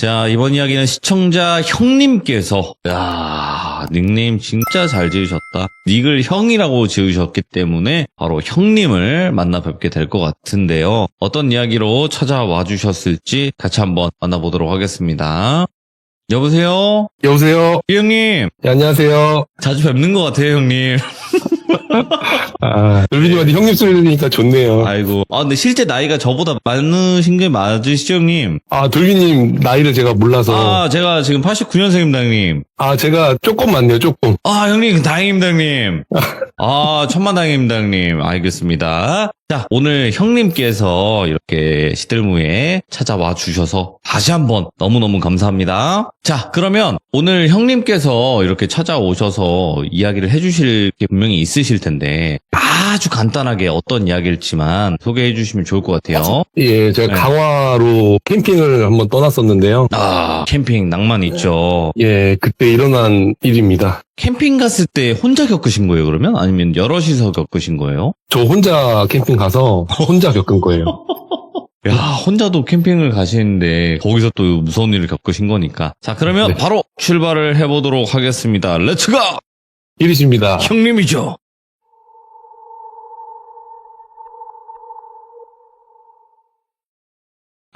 자, 이번 이야기는 시청자 형님께서, 야, 닉네임 진짜 잘 지으셨다. 닉을 형이라고 지으셨기 때문에 바로 형님을 만나 뵙게 될 것 같은데요. 어떤 이야기로 찾아와 주셨을지 같이 한번 만나보도록 하겠습니다. 여보세요? 여보세요? 형님. 네, 안녕하세요. 자주 뵙는 것 같아요, 형님. 돌비님한테 형님 소리 들으니까 좋네요. 아이고. 근데 실제 나이가 저보다 많으신 게 맞으시죠, 형님? 돌비님 나이를 제가 몰라서. 제가 지금 89년생입니다, 형님. 제가 조금 많네요, 조금. 형님, 다행입니다, 형님. 천만다행입니다, 형님. 알겠습니다. 자, 오늘 형님께서 이렇게 시들무에 찾아와 주셔서 다시 한번 너무너무 감사합니다. 자, 그러면 오늘 형님께서 이렇게 찾아오셔서 이야기를 해주실 게 분명히 있으실 텐데 아주 간단하게 어떤 이야기일지만 소개해 주시면 좋을 것 같아요. 예, 제가 네. 강화로 캠핑을 한번 떠났었는데요. 캠핑 낭만 있죠. 예, 그때 일어난 일입니다. 캠핑 갔을 때 혼자 겪으신 거예요, 그러면? 아니면 여럿이서 겪으신 거예요? 저 혼자 캠핑 가서 혼자 겪은 거예요. 야, 혼자도 캠핑을 가시는데 거기서 또 무서운 일을 겪으신 거니까. 자, 그러면 네. 바로 출발을 해보도록 하겠습니다. 렛츠고! 일이십니다. 형님이죠.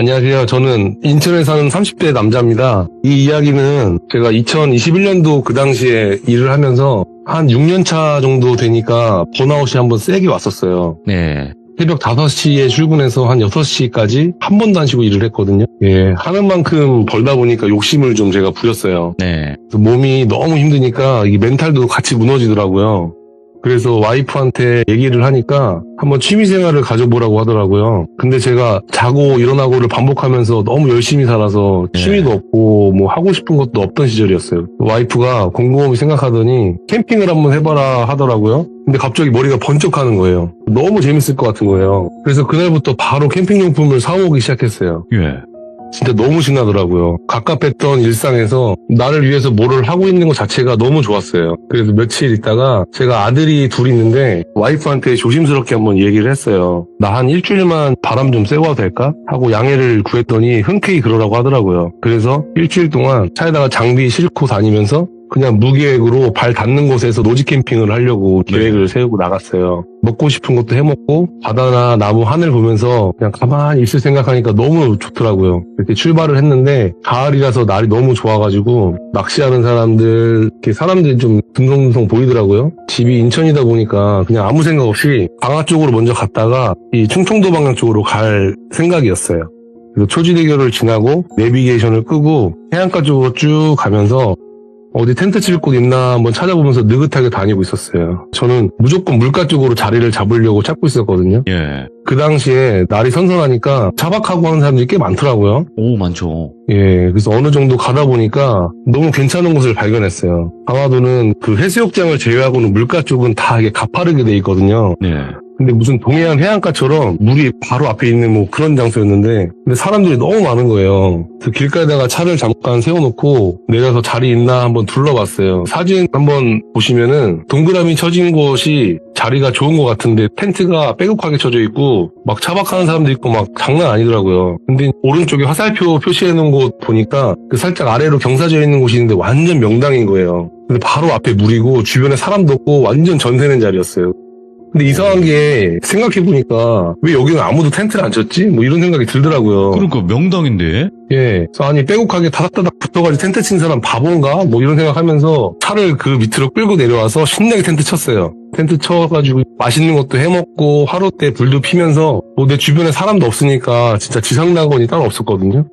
안녕하세요. 저는 인천에 사는 30대 남자입니다. 이 이야기는 제가 2021년도 그 당시에 일을 하면서 한 6년 차 정도 되니까 번아웃이 한번 세게 왔었어요. 네. 새벽 5시에 출근해서 한 6시까지 한 번도 안 쉬고 일을 했거든요. 예, 하는 만큼 벌다 보니까 욕심을 좀 제가 부렸어요. 네. 그래서 몸이 너무 힘드니까 이 멘탈도 같이 무너지더라고요. 그래서 와이프한테 얘기를 하니까 한번 취미생활을 가져보라고 하더라고요. 근데 제가 자고 일어나고를 반복하면서 너무 열심히 살아서 취미도 없고 뭐 하고 싶은 것도 없던 시절이었어요. 와이프가 곰곰이 생각하더니 캠핑을 한번 해봐라 하더라고요. 근데 갑자기 머리가 번쩍하는 거예요. 너무 재밌을 것 같은 거예요. 그래서 그날부터 바로 캠핑용품을 사오기 시작했어요. 예. 진짜 너무 신나더라고요. 갑갑했던 일상에서 나를 위해서 뭐를 하고 있는 것 자체가 너무 좋았어요. 그래서 며칠 있다가 제가 아들이 둘 있는데 와이프한테 조심스럽게 한번 얘기를 했어요. 나 한 일주일만 바람 좀 쐬고 와도 될까? 하고 양해를 구했더니 흔쾌히 그러라고 하더라고요. 그래서 일주일 동안 차에다가 장비 싣고 다니면서 그냥 무계획으로 발 닿는 곳에서 노지 캠핑을 하려고 계획을 세우고 나갔어요. 먹고 싶은 것도 해먹고 바다나 나무 하늘 보면서 그냥 가만히 있을 생각하니까 너무 좋더라고요. 이렇게 출발을 했는데 가을이라서 날이 너무 좋아가지고 낚시하는 사람들, 이렇게 사람들이 좀 듬성듬성 보이더라고요. 집이 인천이다 보니까 그냥 아무 생각 없이 강화 쪽으로 먼저 갔다가 이 충청도 방향 쪽으로 갈 생각이었어요. 그래서 초지대교를 지나고 내비게이션을 끄고 해안가 쪽으로 쭉 가면서 어디 텐트 칠 곳 있나 한번 찾아보면서 느긋하게 다니고 있었어요. 저는 무조건 물가 쪽으로 자리를 잡으려고 찾고 있었거든요. 예. 그 당시에 날이 선선하니까 차박하고 하는 사람들이 꽤 많더라고요. 오, 많죠. 예, 그래서 어느 정도 가다 보니까 너무 괜찮은 곳을 발견했어요. 강화도는 그 해수욕장을 제외하고는 물가 쪽은 다 이게 가파르게 돼 있거든요. 네. 근데 무슨 동해안 해안가처럼 물이 바로 앞에 있는 뭐 그런 장소였는데 근데 사람들이 너무 많은 거예요. 그래서 길가에다가 차를 잠깐 세워놓고 내려서 자리 있나 한번 둘러봤어요. 사진 한번 보시면은 동그라미 쳐진 곳이 자리가 좋은 것 같은데 텐트가 빼곡하게 쳐져 있고 막 차박하는 사람도 있고 막 장난 아니더라고요. 근데 오른쪽에 화살표 표시해놓은 곳 보니까 그 살짝 아래로 경사져 있는 곳이 있는데 완전 명당인 거예요. 근데 바로 앞에 물이고 주변에 사람도 없고 완전 전세는 자리였어요. 근데 이상한 게 생각해보니까 왜 여기는 아무도 텐트를 안 쳤지? 뭐 이런 생각이 들더라고요. 그러니까 명당인데? 예. 그래서 아니 빼곡하게 다닥다닥 붙어가지고 텐트 친 사람 바본가? 뭐 이런 생각하면서 차를 그 밑으로 끌고 내려와서 신나게 텐트 쳤어요. 텐트 쳐가지고 맛있는 것도 해먹고 하루 때 불도 피면서 뭐 내 주변에 사람도 없으니까 진짜 지상낙원이 따로 없었거든요.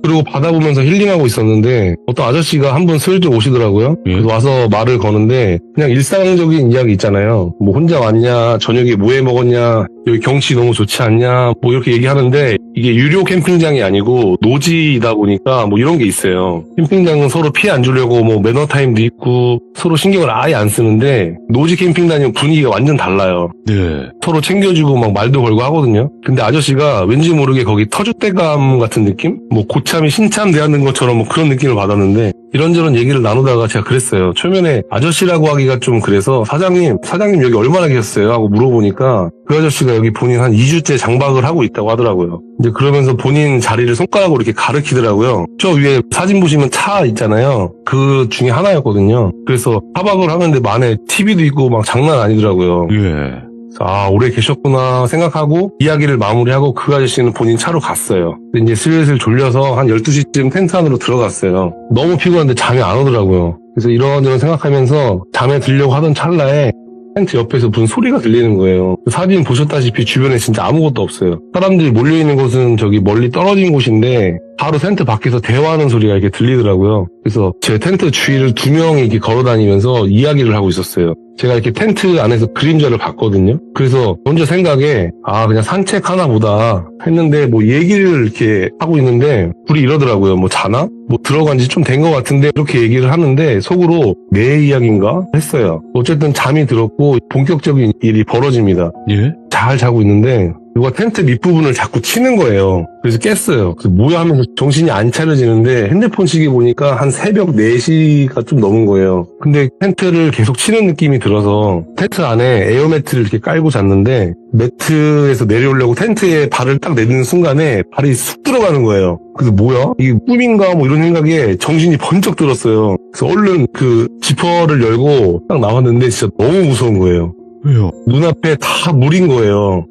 그리고 바다 보면서 힐링하고 있었는데 어떤 아저씨가 한 분 슬쩍 오시더라고요. 그래서 와서 말을 거는데 그냥 일상적인 이야기 있잖아요. 뭐 혼자 왔냐, 저녁에 뭐 해 먹었냐, 여기 경치 너무 좋지 않냐, 뭐 이렇게 얘기하는데 이게 유료 캠핑장이 아니고 노지이다 보니까 뭐 이런 게 있어요. 캠핑장은 서로 피해 안 주려고 뭐 매너 타임도 있고 서로 신경을 아예 안 쓰는데 노지 캠핑 다니면 분위기가 완전 달라요. 네. 서로 챙겨주고 막 말도 걸고 하거든요. 근데 아저씨가 왠지 모르게 거기 터줏대감 같은 느낌? 뭐 고참이 신참 대하는 것처럼 뭐 그런 느낌을 받았는데 이런저런 얘기를 나누다가 제가 그랬어요. 초면에 아저씨라고 하기가 좀 그래서 사장님 여기 얼마나 계셨어요? 하고 물어보니까 그 아저씨가 여기 본인 한 2주째 장박을 하고 있다고 하더라고요. 이제 그러면서 본인 자리를 손가락으로 이렇게 가리키더라고요. 저 위에 사진 보시면 차 있잖아요. 그 중에 하나였거든요. 그래서 타박을 하는데 안에 TV도 있고 막 장난 아니더라고요. 예. 아, 오래 계셨구나 생각하고 이야기를 마무리하고 그 아저씨는 본인 차로 갔어요. 근데 이제 슬슬 졸려서 한 12시쯤 텐트 안으로 들어갔어요. 너무 피곤한데 잠이 안 오더라고요. 그래서 이런저런 생각하면서 잠에 들려고 하던 찰나에 텐트 옆에서 무슨 소리가 들리는 거예요. 사진 보셨다시피 주변에 진짜 아무것도 없어요. 사람들이 몰려있는 곳은 저기 멀리 떨어진 곳인데 바로 텐트 밖에서 대화하는 소리가 이렇게 들리더라고요. 그래서 제 텐트 주위를 2명이 이렇게 걸어다니면서 이야기를 하고 있었어요. 제가 이렇게 텐트 안에서 그림자를 봤거든요. 그래서 먼저 생각에 그냥 산책하나 보다 했는데 뭐 얘기를 이렇게 하고 있는데 둘이 이러더라고요. 뭐 자나? 뭐 들어간 지 좀 된 것 같은데 이렇게 얘기를 하는데 속으로 내 이야기인가 했어요. 어쨌든 잠이 들었고 본격적인 일이 벌어집니다. 예? 잘 자고 있는데 누가 텐트 밑부분을 자꾸 치는 거예요. 그래서 깼어요. 그래서 뭐야 하면서 정신이 안 차려지는데 핸드폰 시계 보니까 한 새벽 4시가 좀 넘은 거예요. 근데 텐트를 계속 치는 느낌이 들어서 텐트 안에 에어매트를 이렇게 깔고 잤는데 매트에서 내려오려고 텐트에 발을 딱 내딛는 순간에 발이 쑥 들어가는 거예요. 그래서 뭐야? 이게 꿈인가? 뭐 이런 생각에 정신이 번쩍 들었어요. 그래서 얼른 그 지퍼를 열고 딱 나왔는데 진짜 너무 무서운 거예요. 왜요? 눈앞에 다 물인 거예요.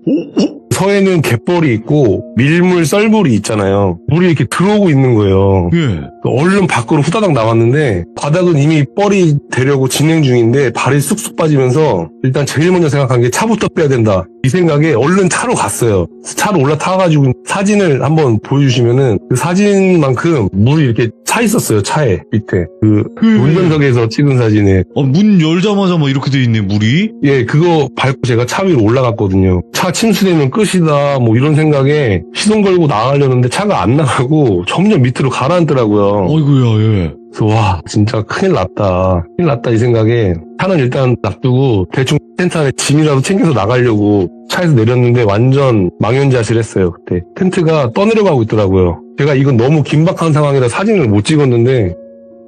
서에는 갯벌이 있고 밀물 썰물이 있잖아요. 물이 이렇게 들어오고 있는 거예요. 예. 얼른 밖으로 후다닥 나왔는데 바닥은 이미 뻘이 되려고 진행 중인데 발이 쑥쑥 빠지면서 일단 제일 먼저 생각한 게 차부터 빼야 된다. 이 생각에 얼른 차로 갔어요. 차로 올라타가지고 사진을 한번 보여주시면은 그 사진만큼 물이 이렇게 차 있었어요. 차에 밑에 그 운전석에서 찍은 사진에 문 열자마자 막 이렇게 돼 있네, 물이? 예, 그거 밟고 제가 차 위로 올라갔거든요. 차 침수되면 끝이다, 뭐 이런 생각에 시동 걸고 나가려는데 차가 안 나가고 점점 밑으로 가라앉더라고요. 어이구야, 예. 그래서 와, 진짜 큰일 났다 이 생각에 차는 일단 놔두고 대충 텐트 안에 짐이라도 챙겨서 나가려고 차에서 내렸는데 완전 망연자실했어요. 그때 텐트가 떠내려가고 있더라고요. 제가 이건 너무 긴박한 상황이라 사진을 못 찍었는데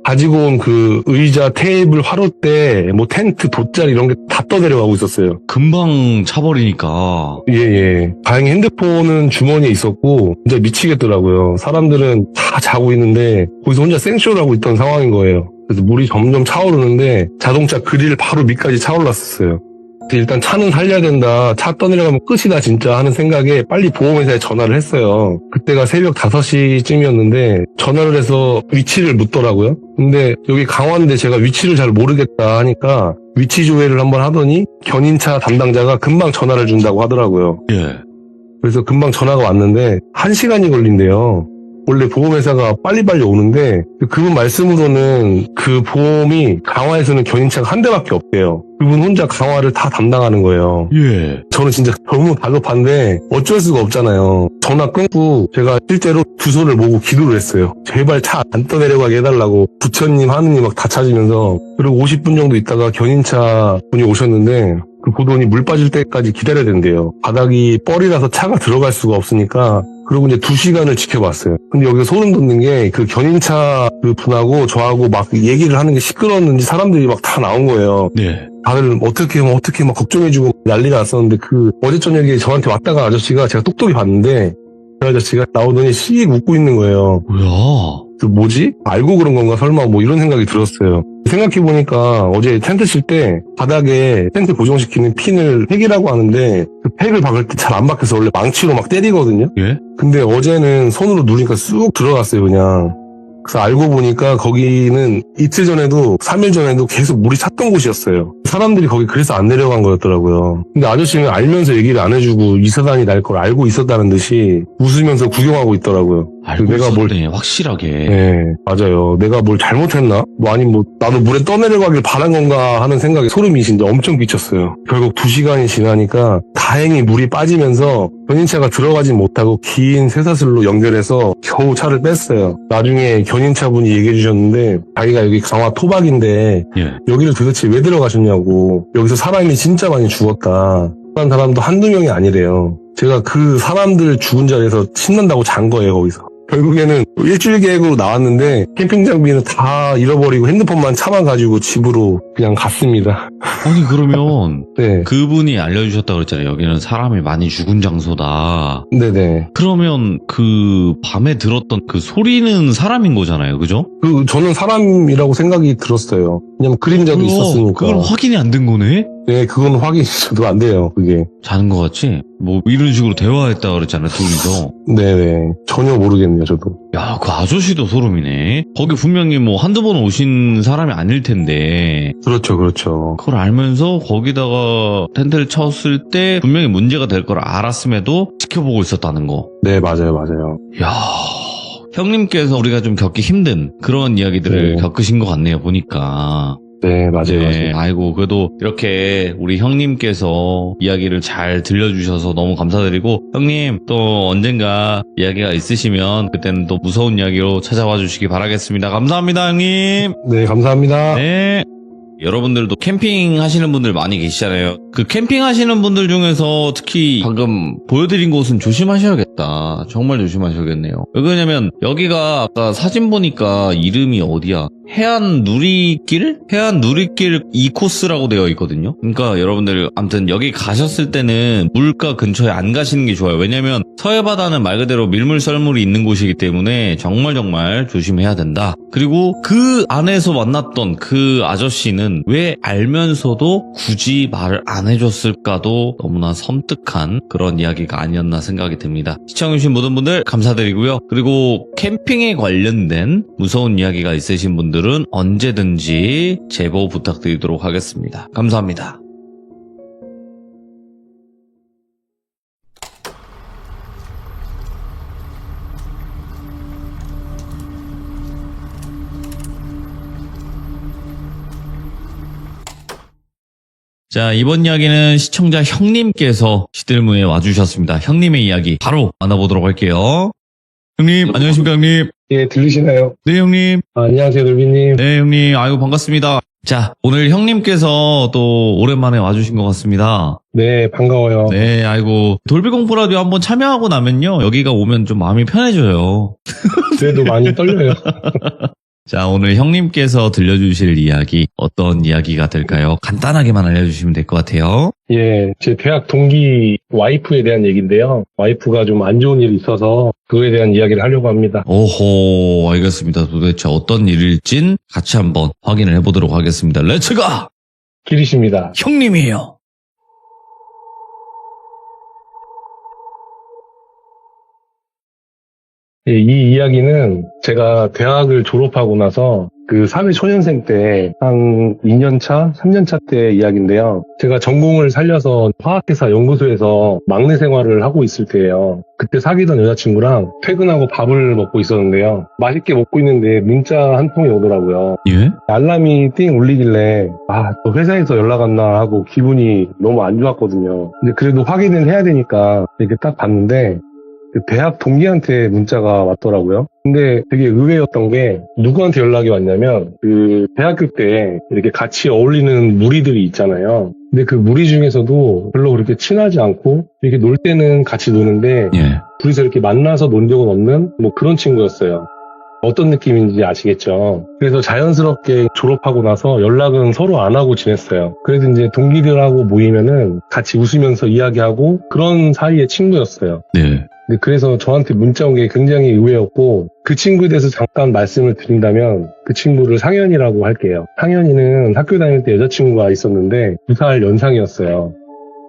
가지고 온 그 의자, 테이블, 화롯대, 뭐 텐트, 돗자리 이런 게 다 떠내려가고 있었어요. 금방 차버리니까. 예. 다행히 핸드폰은 주머니에 있었고 진짜 미치겠더라고요. 사람들은 다 자고 있는데 거기서 혼자 생쇼를 하고 있던 상황인 거예요. 그래서 물이 점점 차오르는데 자동차 그릴 바로 밑까지 차올랐었어요. 일단 차는 살려야 된다. 차 떠내려가면 끝이다 진짜 하는 생각에 빨리 보험회사에 전화를 했어요. 그때가 새벽 5시쯤이었는데 전화를 해서 위치를 묻더라고요. 근데 여기 강화인데 제가 위치를 잘 모르겠다 하니까 위치 조회를 한번 하더니 견인차 담당자가 금방 전화를 준다고 하더라고요. 예. 그래서 금방 전화가 왔는데 1시간이 걸린대요. 원래 보험회사가 빨리빨리 오는데 그분 말씀으로는 그 보험이 강화에서는 견인차가 한 대밖에 없대요. 그분 혼자 강화를 다 담당하는 거예요. 예. 저는 진짜 너무 다급한데 어쩔 수가 없잖아요. 전화 끊고 제가 실제로 두 손을 모으고 기도를 했어요. 제발 차 안 떠내려가게 해달라고 부처님 하느님 막 다 찾으면서. 그리고 50분 정도 있다가 견인차 분이 오셨는데 그 보더니 물 빠질 때까지 기다려야 된대요. 바닥이 뻘이라서 차가 들어갈 수가 없으니까. 그리고 이제 2시간을 지켜봤어요. 근데 여기서 소름 돋는 게 그 견인차 그 분하고 저하고 막 얘기를 하는 게 시끄러웠는지 사람들이 막 다 나온 거예요. 네. 다들 어떻게 막 걱정해주고 난리가 났었는데 그 어제 저녁에 저한테 왔다가 아저씨가 제가 똑똑히 봤는데 그 아저씨가 나오더니 씩 웃고 있는 거예요. 뭐야? 그 뭐지? 알고 그런 건가 설마 뭐 이런 생각이 들었어요. 생각해보니까 어제 텐트 칠 때 바닥에 텐트 고정시키는 핀을 팩이라고 하는데 그 팩을 박을 때 잘 안 박혀서 원래 망치로 막 때리거든요. 예? 근데 어제는 손으로 누르니까 쑥 들어갔어요 그냥. 그래서 알고 보니까 거기는 이틀 전에도 3일 전에도 계속 물이 찼던 곳이었어요. 사람들이 거기 그래서 안 내려간 거였더라고요. 근데 아저씨는 알면서 얘기를 안 해주고 이 사단이 날 걸 알고 있었다는 듯이 웃으면서 구경하고 있더라고요. 알고 내가 있었네, 확실하게. 네, 맞아요. 내가 뭘 잘못했나? 나도 물에 떠내려가길 바란 건가 하는 생각에 소름이 진짜 엄청 끼쳤어요. 결국 2시간이 지나니까 다행히 물이 빠지면서 견인차가 들어가진 못하고 긴 쇠사슬로 연결해서 겨우 차를 뺐어요. 나중에 견인차분이 얘기해 주셨는데 자기가 여기 강화 토박인데 예. 여기를 도대체 왜 들어가셨냐고. 여기서 사람이 진짜 많이 죽었다. 그런 사람도 한두 명이 아니래요. 제가 그 사람들 죽은 자리에서 신난다고 잔 거예요, 거기서. 결국에는 일주일 계획으로 나왔는데 캠핑 장비는 다 잃어버리고 핸드폰만 참아가지고 집으로 그냥 갔습니다. 아니, 그러면 네, 그분이 알려주셨다고 그랬잖아요. 여기는 사람이 많이 죽은 장소다. 네네. 그러면 그 밤에 들었던 그 소리는 사람인 거잖아요. 그죠? 저는 사람이라고 생각이 들었어요. 왜냐면 그림자도 있었으니까. 그건 확인이 안 된 거네? 네, 그건 확인이 저도 안 돼요, 그게. 자는 거 같지? 뭐 이런 식으로 대화했다 그랬잖아, 둘이서. 네네. 전혀 모르겠네요, 저도. 야, 그 아저씨도 소름이네. 거기 분명히 뭐 한두 번 오신 사람이 아닐 텐데 그렇죠, 그렇죠. 그걸 알면서 거기다가 텐트를 쳤을 때 분명히 문제가 될 걸 알았음에도 지켜보고 있었다는 거. 네, 맞아요, 맞아요. 야, 형님께서 우리가 좀 겪기 힘든 그런 이야기들을 네. 겪으신 것 같네요, 보니까. 네, 맞아요, 네, 맞아요. 아이고, 그래도 이렇게 우리 형님께서 이야기를 잘 들려주셔서 너무 감사드리고, 형님 또 언젠가 이야기가 있으시면 그때는 또 무서운 이야기로 찾아와 주시기 바라겠습니다. 감사합니다, 형님. 네, 감사합니다. 네. 여러분들도 캠핑 하시는 분들 많이 계시잖아요. 그 캠핑 하시는 분들 중에서 특히 방금 보여드린 곳은 조심하셔야겠다. 정말 조심하셔야겠네요. 왜 그러냐면 여기가 아까 사진 보니까 이름이 어디야? 해안 누리길? 해안 누리길 2코스라고 되어 있거든요. 그러니까 여러분들 아무튼 여기 가셨을 때는 물가 근처에 안 가시는 게 좋아요. 왜냐면 서해바다는 말 그대로 밀물 썰물이 있는 곳이기 때문에 정말 조심해야 된다. 그리고 그 안에서 만났던 그 아저씨는 왜 알면서도 굳이 말을 안 해줬을까도 너무나 섬뜩한 그런 이야기가 아니었나 생각이 듭니다. 시청해주신 모든 분들 감사드리고요. 그리고 캠핑에 관련된 무서운 이야기가 있으신 분들은 언제든지 제보 부탁드리도록 하겠습니다. 감사합니다. 자, 이번 이야기는 시청자 형님께서 시들무에 와주셨습니다. 형님의 이야기 바로 만나보도록 할게요. 형님, 안녕하십니까, 형님? 예, 들리시나요? 네, 형님. 안녕하세요, 놀비님. 네, 형님. 아이고, 반갑습니다. 자, 오늘 형님께서 또 오랜만에 와주신 것 같습니다. 네, 반가워요. 네, 아이고. 돌비공포 라디오 한번 참여하고 나면요, 여기가 오면 좀 마음이 편해져요. 그래도 많이 떨려요. 자, 오늘 형님께서 들려주실 이야기, 어떤 이야기가 될까요? 간단하게만 알려주시면 될 것 같아요. 예, 제 대학 동기 와이프에 대한 얘기인데요. 와이프가 좀 안 좋은 일이 있어서 그거에 대한 이야기를 하려고 합니다. 오호, 알겠습니다. 도대체 어떤 일일진 같이 한번 확인을 해보도록 하겠습니다. 렛츠가! 길이십니다. 형님이에요. 예, 이 이야기는 제가 대학을 졸업하고 나서 그 사회초년생 때 한 2년차, 3년차 때 이야기인데요. 제가 전공을 살려서 화학회사 연구소에서 막내 생활을 하고 있을 때예요. 그때 사귀던 여자친구랑 퇴근하고 밥을 먹고 있었는데요. 맛있게 먹고 있는데 문자 한 통이 오더라고요. 예? 알람이 띵 울리길래 또 회사에서 연락 왔나 하고 기분이 너무 안 좋았거든요. 근데 그래도 확인을 해야 되니까 이렇게 딱 봤는데 그 대학 동기한테 문자가 왔더라고요. 근데 되게 의외였던 게 누구한테 연락이 왔냐면 그 대학교 때 이렇게 같이 어울리는 무리들이 있잖아요. 근데 그 무리 중에서도 별로 그렇게 친하지 않고 이렇게 놀 때는 같이 노는데 예. 둘이서 이렇게 만나서 논 적은 없는 뭐 그런 친구였어요. 어떤 느낌인지 아시겠죠? 그래서 자연스럽게 졸업하고 나서 연락은 서로 안 하고 지냈어요. 그래도 이제 동기들하고 모이면은 같이 웃으면서 이야기하고 그런 사이의 친구였어요. 네. 근데 그래서 저한테 문자 온 게 굉장히 의외였고 그 친구에 대해서 잠깐 말씀을 드린다면 그 친구를 상현이라고 할게요. 상현이는 학교 다닐 때 여자친구가 있었는데 2살 연상이었어요.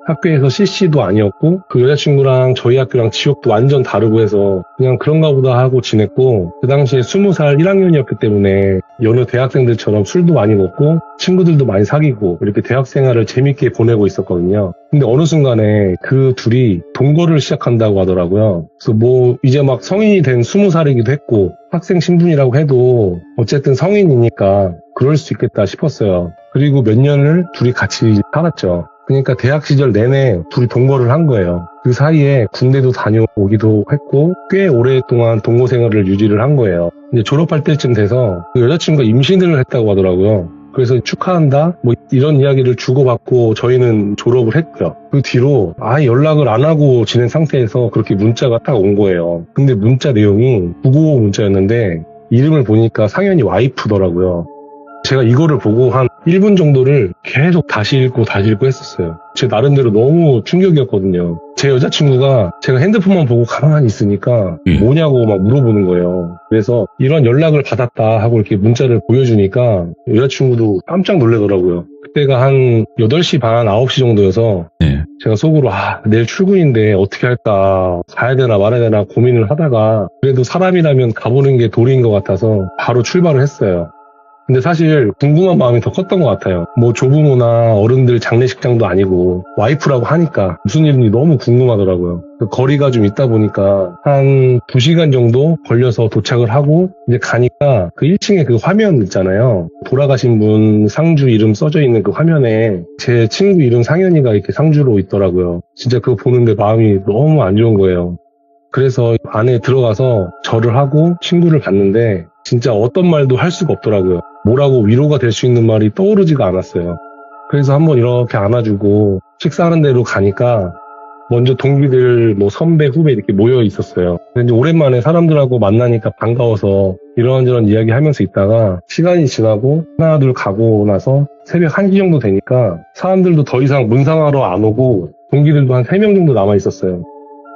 학교에서 CC도 아니었고 그 여자친구랑 저희 학교랑 지역도 완전 다르고 해서 그냥 그런가 보다 하고 지냈고 그 당시에 20살 1학년이었기 때문에 여느 대학생들처럼 술도 많이 먹고 친구들도 많이 사귀고 이렇게 대학 생활을 재밌게 보내고 있었거든요. 근데 어느 순간에 그 둘이 동거를 시작한다고 하더라고요. 그래서 뭐 이제 막 성인이 된 20살이기도 했고 학생 신분이라고 해도 어쨌든 성인이니까 그럴 수 있겠다 싶었어요. 그리고 몇 년을 둘이 같이 살았죠. 그러니까 대학 시절 내내 둘이 동거를 한 거예요. 그 사이에 군대도 다녀오기도 했고 꽤 오랫동안 동거 생활을 유지를 한 거예요. 이제 졸업할 때쯤 돼서 그 여자친구가 임신을 했다고 하더라고요. 그래서 축하한다 뭐 이런 이야기를 주고받고 저희는 졸업을 했고요. 그 뒤로 아예 연락을 안 하고 지낸 상태에서 그렇게 문자가 딱 온 거예요. 근데 문자 내용이 995 문자였는데 이름을 보니까 상현이 와이프더라고요. 제가 이거를 보고 한 1분 정도를 계속 다시 읽고 했었어요. 제 나름대로 너무 충격이었거든요. 제 여자친구가 제가 핸드폰만 보고 가만히 있으니까 뭐냐고 막 물어보는 거예요. 그래서 이런 연락을 받았다 하고 이렇게 문자를 보여주니까 여자친구도 깜짝 놀라더라고요. 그때가 한 8시 반, 9시 정도여서 제가 속으로 내일 출근인데 어떻게 할까, 가야 되나 말아야 되나 고민을 하다가 그래도 사람이라면 가보는 게 도리인 것 같아서 바로 출발을 했어요. 근데 사실 궁금한 마음이 더 컸던 것 같아요. 뭐 조부모나 어른들 장례식장도 아니고 와이프라고 하니까 무슨 일인지 너무 궁금하더라고요. 거리가 좀 있다 보니까 한 2시간 정도 걸려서 도착을 하고 이제 가니까 그 1층에 그 화면 있잖아요. 돌아가신 분 상주 이름 써져 있는 그 화면에 제 친구 이름 상현이가 이렇게 상주로 있더라고요. 진짜 그거 보는데 마음이 너무 안 좋은 거예요. 그래서 안에 들어가서 절을 하고 친구를 봤는데 진짜 어떤 말도 할 수가 없더라고요. 뭐라고 위로가 될 수 있는 말이 떠오르지가 않았어요. 그래서 한번 이렇게 안아주고 식사하는 데로 가니까 먼저 동기들, 뭐 선배, 후배 이렇게 모여 있었어요. 근데 오랜만에 사람들하고 만나니까 반가워서 이런저런 이야기 하면서 있다가 시간이 지나고 하나 둘 가고 나서 새벽 1시 정도 되니까 사람들도 더 이상 문상하러 안 오고 동기들도 한 3명 정도 남아 있었어요.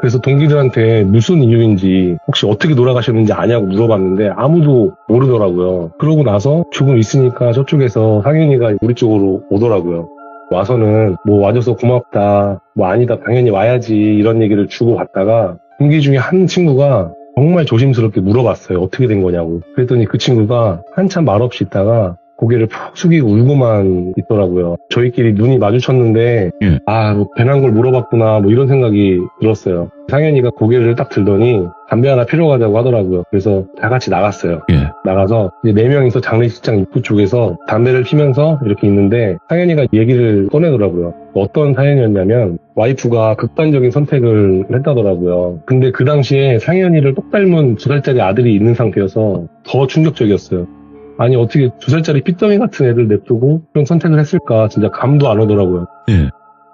그래서 동기들한테 무슨 이유인지 혹시 어떻게 돌아가셨는지 아냐고 물어봤는데 아무도 모르더라고요. 그러고 나서 조금 있으니까 저쪽에서 상현이가 우리 쪽으로 오더라고요. 와서는 뭐 와줘서 고맙다, 뭐 아니다 당연히 와야지 이런 얘기를 주고받다가 동기 중에 한 친구가 정말 조심스럽게 물어봤어요. 어떻게 된 거냐고. 그랬더니 그 친구가 한참 말없이 있다가 고개를 푹 숙이고 울고만 있더라고요. 저희끼리 눈이 마주쳤는데 뭐 괜한 걸 물어봤구나 뭐 이런 생각이 들었어요. 상현이가 고개를 딱 들더니 담배 하나 피러 가자고 하더라고요. 그래서 다 같이 나갔어요. 나가서 이제 4명이서 장례식장 입구 쪽에서 담배를 피면서 이렇게 있는데 상현이가 얘기를 꺼내더라고요. 어떤 사연이었냐면 와이프가 극단적인 선택을 했다더라고요. 근데 그 당시에 상현이를 똑 닮은 2살짜리 아들이 있는 상태여서 더 충격적이었어요. 아니 어떻게 2살짜리 핏덩이 같은 애를 냅두고 그런 선택을 했을까 진짜 감도 안 오더라고요.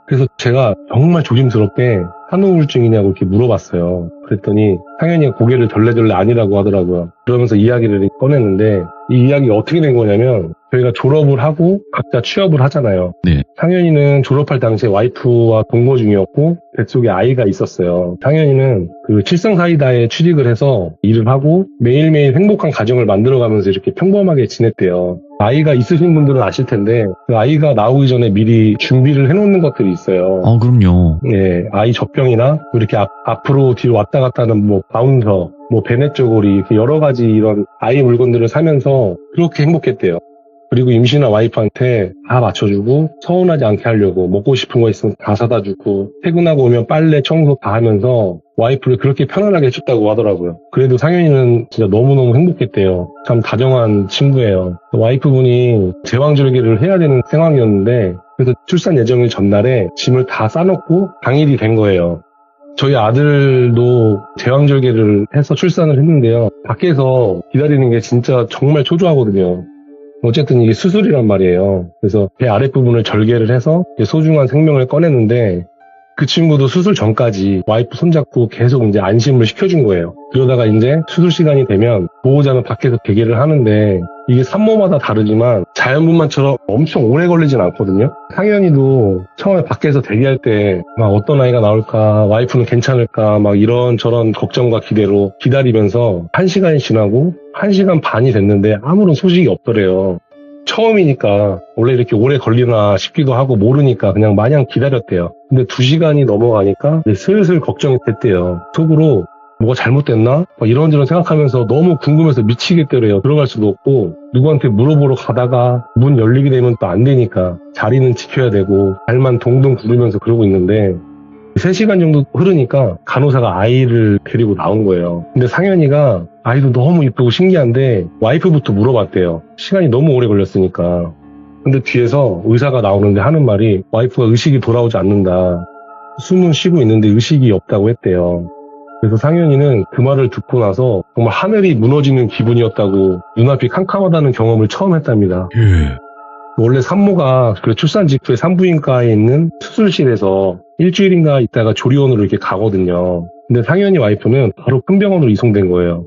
그래서 제가 정말 조심스럽게 한우울증이냐고 이렇게 물어봤어요. 그랬더니 상현이가 고개를 절레절레 아니라고 하더라고요. 그러면서 이야기를 꺼냈는데 이 이야기가 어떻게 된 거냐면 저희가 졸업을 하고 각자 취업을 하잖아요. 상현이는 졸업할 당시에 와이프와 동거 중이었고 뱃속에 아이가 있었어요. 상현이는 그 칠성사이다에 취직을 해서 일을 하고 매일매일 행복한 가정을 만들어가면서 이렇게 평범하게 지냈대요. 아이가 있으신 분들은 아실 텐데 그 아이가 나오기 전에 미리 준비를 해놓는 것들이 있어요. 그럼요. 아이 젖병이나 이렇게 앞으로 뒤로 왔다 갔다 하는 뭐 바운서, 뭐 베넷저고리 이렇게 여러 가지 이런 아이 물건들을 사면서 그렇게 행복했대요. 그리고 임신한 와이프한테 다 맞춰주고 서운하지 않게 하려고 먹고 싶은 거 있으면 다 사다 주고 퇴근하고 오면 빨래 청소 다 하면서 와이프를 그렇게 편안하게 해줬다고 하더라고요. 그래도 상현이는 진짜 너무너무 행복했대요. 참 다정한 친구예요. 와이프분이 제왕절개를 해야 되는 상황이었는데 그래서 출산 예정일 전날에 짐을 다 싸놓고 당일이 된 거예요. 저희 아들도 제왕절개를 해서 출산을 했는데요. 밖에서 기다리는 게 진짜 정말 초조하거든요. 어쨌든 이게 수술이란 말이에요. 그래서 배 아랫부분을 절개를 해서 소중한 생명을 꺼냈는데 그 친구도 수술 전까지 와이프 손잡고 계속 이제 안심을 시켜준 거예요. 그러다가 이제 수술 시간이 되면 보호자는 밖에서 대기를 하는데 이게 산모마다 다르지만 자연분만처럼 엄청 오래 걸리진 않거든요. 상현이도 처음에 밖에서 대기할 때 막 어떤 아이가 나올까, 와이프는 괜찮을까 막 이런저런 걱정과 기대로 기다리면서 1시간이 지나고 1시간 반이 됐는데 아무런 소식이 없더래요. 처음이니까 원래 이렇게 오래 걸리나 싶기도 하고 모르니까 그냥 마냥 기다렸대요. 근데 2시간이 넘어가니까 슬슬 걱정이 됐대요. 속으로 뭐가 잘못됐나? 막 이런저런 생각하면서 너무 궁금해서 미치겠더래요. 들어갈 수도 없고 누구한테 물어보러 가다가 문 열리게 되면 또 안 되니까 자리는 지켜야 되고 발만 동동 구르면서 그러고 있는데 3시간 정도 흐르니까 간호사가 아이를 데리고 나온 거예요. 근데 상현이가 아이도 너무 이쁘고 신기한데 와이프부터 물어봤대요. 시간이 너무 오래 걸렸으니까. 근데 뒤에서 의사가 나오는데 하는 말이 와이프가 의식이 돌아오지 않는다. 숨은 쉬고 있는데 의식이 없다고 했대요. 그래서 상현이는 그 말을 듣고 나서 정말 하늘이 무너지는 기분이었다고 눈앞이 캄캄하다는 경험을 처음 했답니다. 원래 산모가 그 출산 직후에 산부인과에 있는 수술실에서 일주일인가 있다가 조리원으로 이렇게 가거든요. 근데 상현이 와이프는 바로 큰 병원으로 이송된 거예요.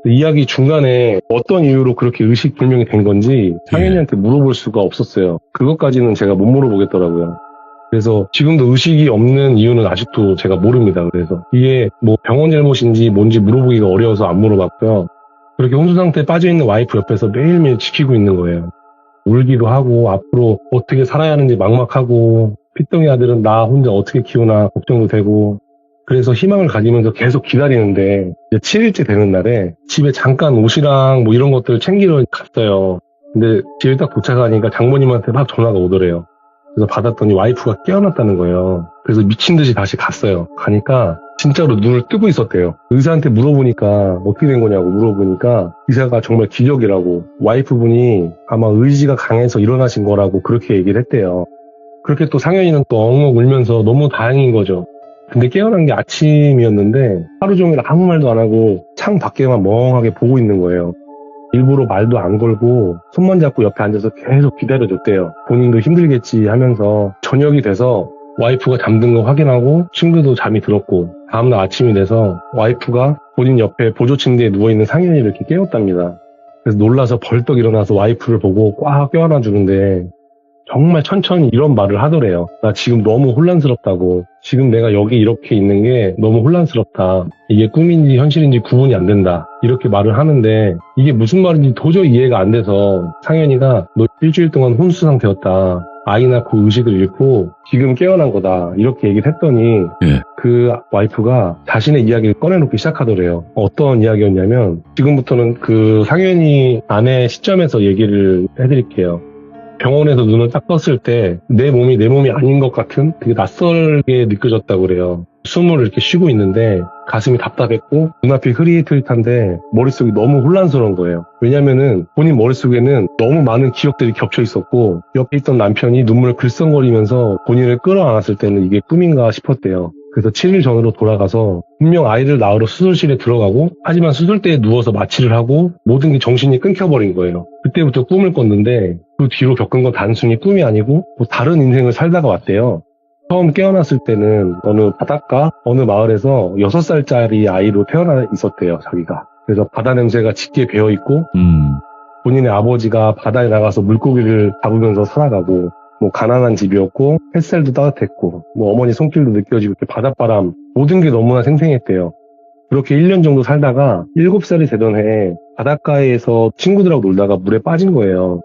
이야기 중간에 어떤 이유로 그렇게 의식불명이 된 건지 상현이한테 물어볼 수가 없었어요. 그것까지는 제가 못 물어보겠더라고요. 그래서 지금도 의식이 없는 이유는 아직도 제가 모릅니다. 그래서 이게 뭐 병원 잘못인지 뭔지 물어보기가 어려워서 안 물어봤고요. 그렇게 혼수 상태에 빠져있는 와이프 옆에서 매일매일 지키고 있는 거예요. 울기도 하고 앞으로 어떻게 살아야 하는지 막막하고 핏덩이 아들은 나 혼자 어떻게 키우나 걱정도 되고 그래서 희망을 가지면서 계속 기다리는데 이제 7일째 되는 날에 집에 잠깐 옷이랑 뭐 이런 것들을 챙기러 갔어요. 근데 집에 딱 도착하니까 장모님한테 막 전화가 오더래요. 그래서 받았더니 와이프가 깨어났다는 거예요. 그래서 미친 듯이 다시 갔어요. 가니까 진짜로 눈을 뜨고 있었대요. 의사한테 물어보니까 어떻게 된 거냐고 물어보니까 의사가 정말 기적이라고 와이프분이 아마 의지가 강해서 일어나신 거라고 그렇게 얘기를 했대요. 그렇게 또 상현이는 또 엉엉 울면서 너무 다행인 거죠. 근데 깨어난 게 아침이었는데 하루 종일 아무 말도 안 하고 창 밖에만 멍하게 보고 있는 거예요. 일부러 말도 안 걸고 손만 잡고 옆에 앉아서 계속 기다려줬대요. 본인도 힘들겠지 하면서 저녁이 돼서 와이프가 잠든 거 확인하고 친구도 잠이 들었고 다음날 아침이 돼서 와이프가 본인 옆에 보조 침대에 누워있는 상현이를 이렇게 깨웠답니다. 그래서 놀라서 벌떡 일어나서 와이프를 보고 꽉 껴안아 주는데 정말 천천히 이런 말을 하더래요. 나 지금 너무 혼란스럽다고. 지금 내가 여기 이렇게 있는 게 너무 혼란스럽다. 이게 꿈인지 현실인지 구분이 안 된다. 이렇게 말을 하는데 이게 무슨 말인지 도저히 이해가 안 돼서 상현이가 너 일주일 동안 혼수 상태였다. 아이 낳고 의식을 잃고 지금 깨어난 거다. 이렇게 얘기를 했더니 그 와이프가 자신의 이야기를 꺼내놓기 시작하더래요. 어떤 이야기였냐면 지금부터는 그 상현이 아내 시점에서 얘기를 해드릴게요. 병원에서 눈을 딱 떴을 때 내 몸이 내 몸이 아닌 것 같은 되게 낯설게 느껴졌다고 그래요. 숨을 이렇게 쉬고 있는데 가슴이 답답했고 눈앞이 흐릿흐릿한데 머릿속이 너무 혼란스러운 거예요. 왜냐면은 본인 머릿속에는 너무 많은 기억들이 겹쳐 있었고 옆에 있던 남편이 눈물을 글썽거리면서 본인을 끌어안았을 때는 이게 꿈인가 싶었대요. 그래서 7일 전으로 돌아가서 분명 아이를 낳으러 수술실에 들어가고 하지만 수술대에 누워서 마취를 하고 모든 게 정신이 끊겨버린 거예요. 그때부터 꿈을 꿨는데 그 뒤로 겪은 건 단순히 꿈이 아니고 뭐 다른 인생을 살다가 왔대요. 처음 깨어났을 때는 어느 바닷가 어느 마을에서 6살짜리 아이로 태어나 있었대요. 자기가. 그래서 바다 냄새가 짙게 배어있고 본인의 아버지가 바다에 나가서 물고기를 잡으면서 살아가고 뭐 가난한 집이었고 햇살도 따뜻했고 뭐 어머니 손길도 느껴지고 이렇게 바닷바람 모든 게 너무나 생생했대요. 그렇게 1년 정도 살다가 7살이 되던 해에 바닷가에서 친구들하고 놀다가 물에 빠진 거예요.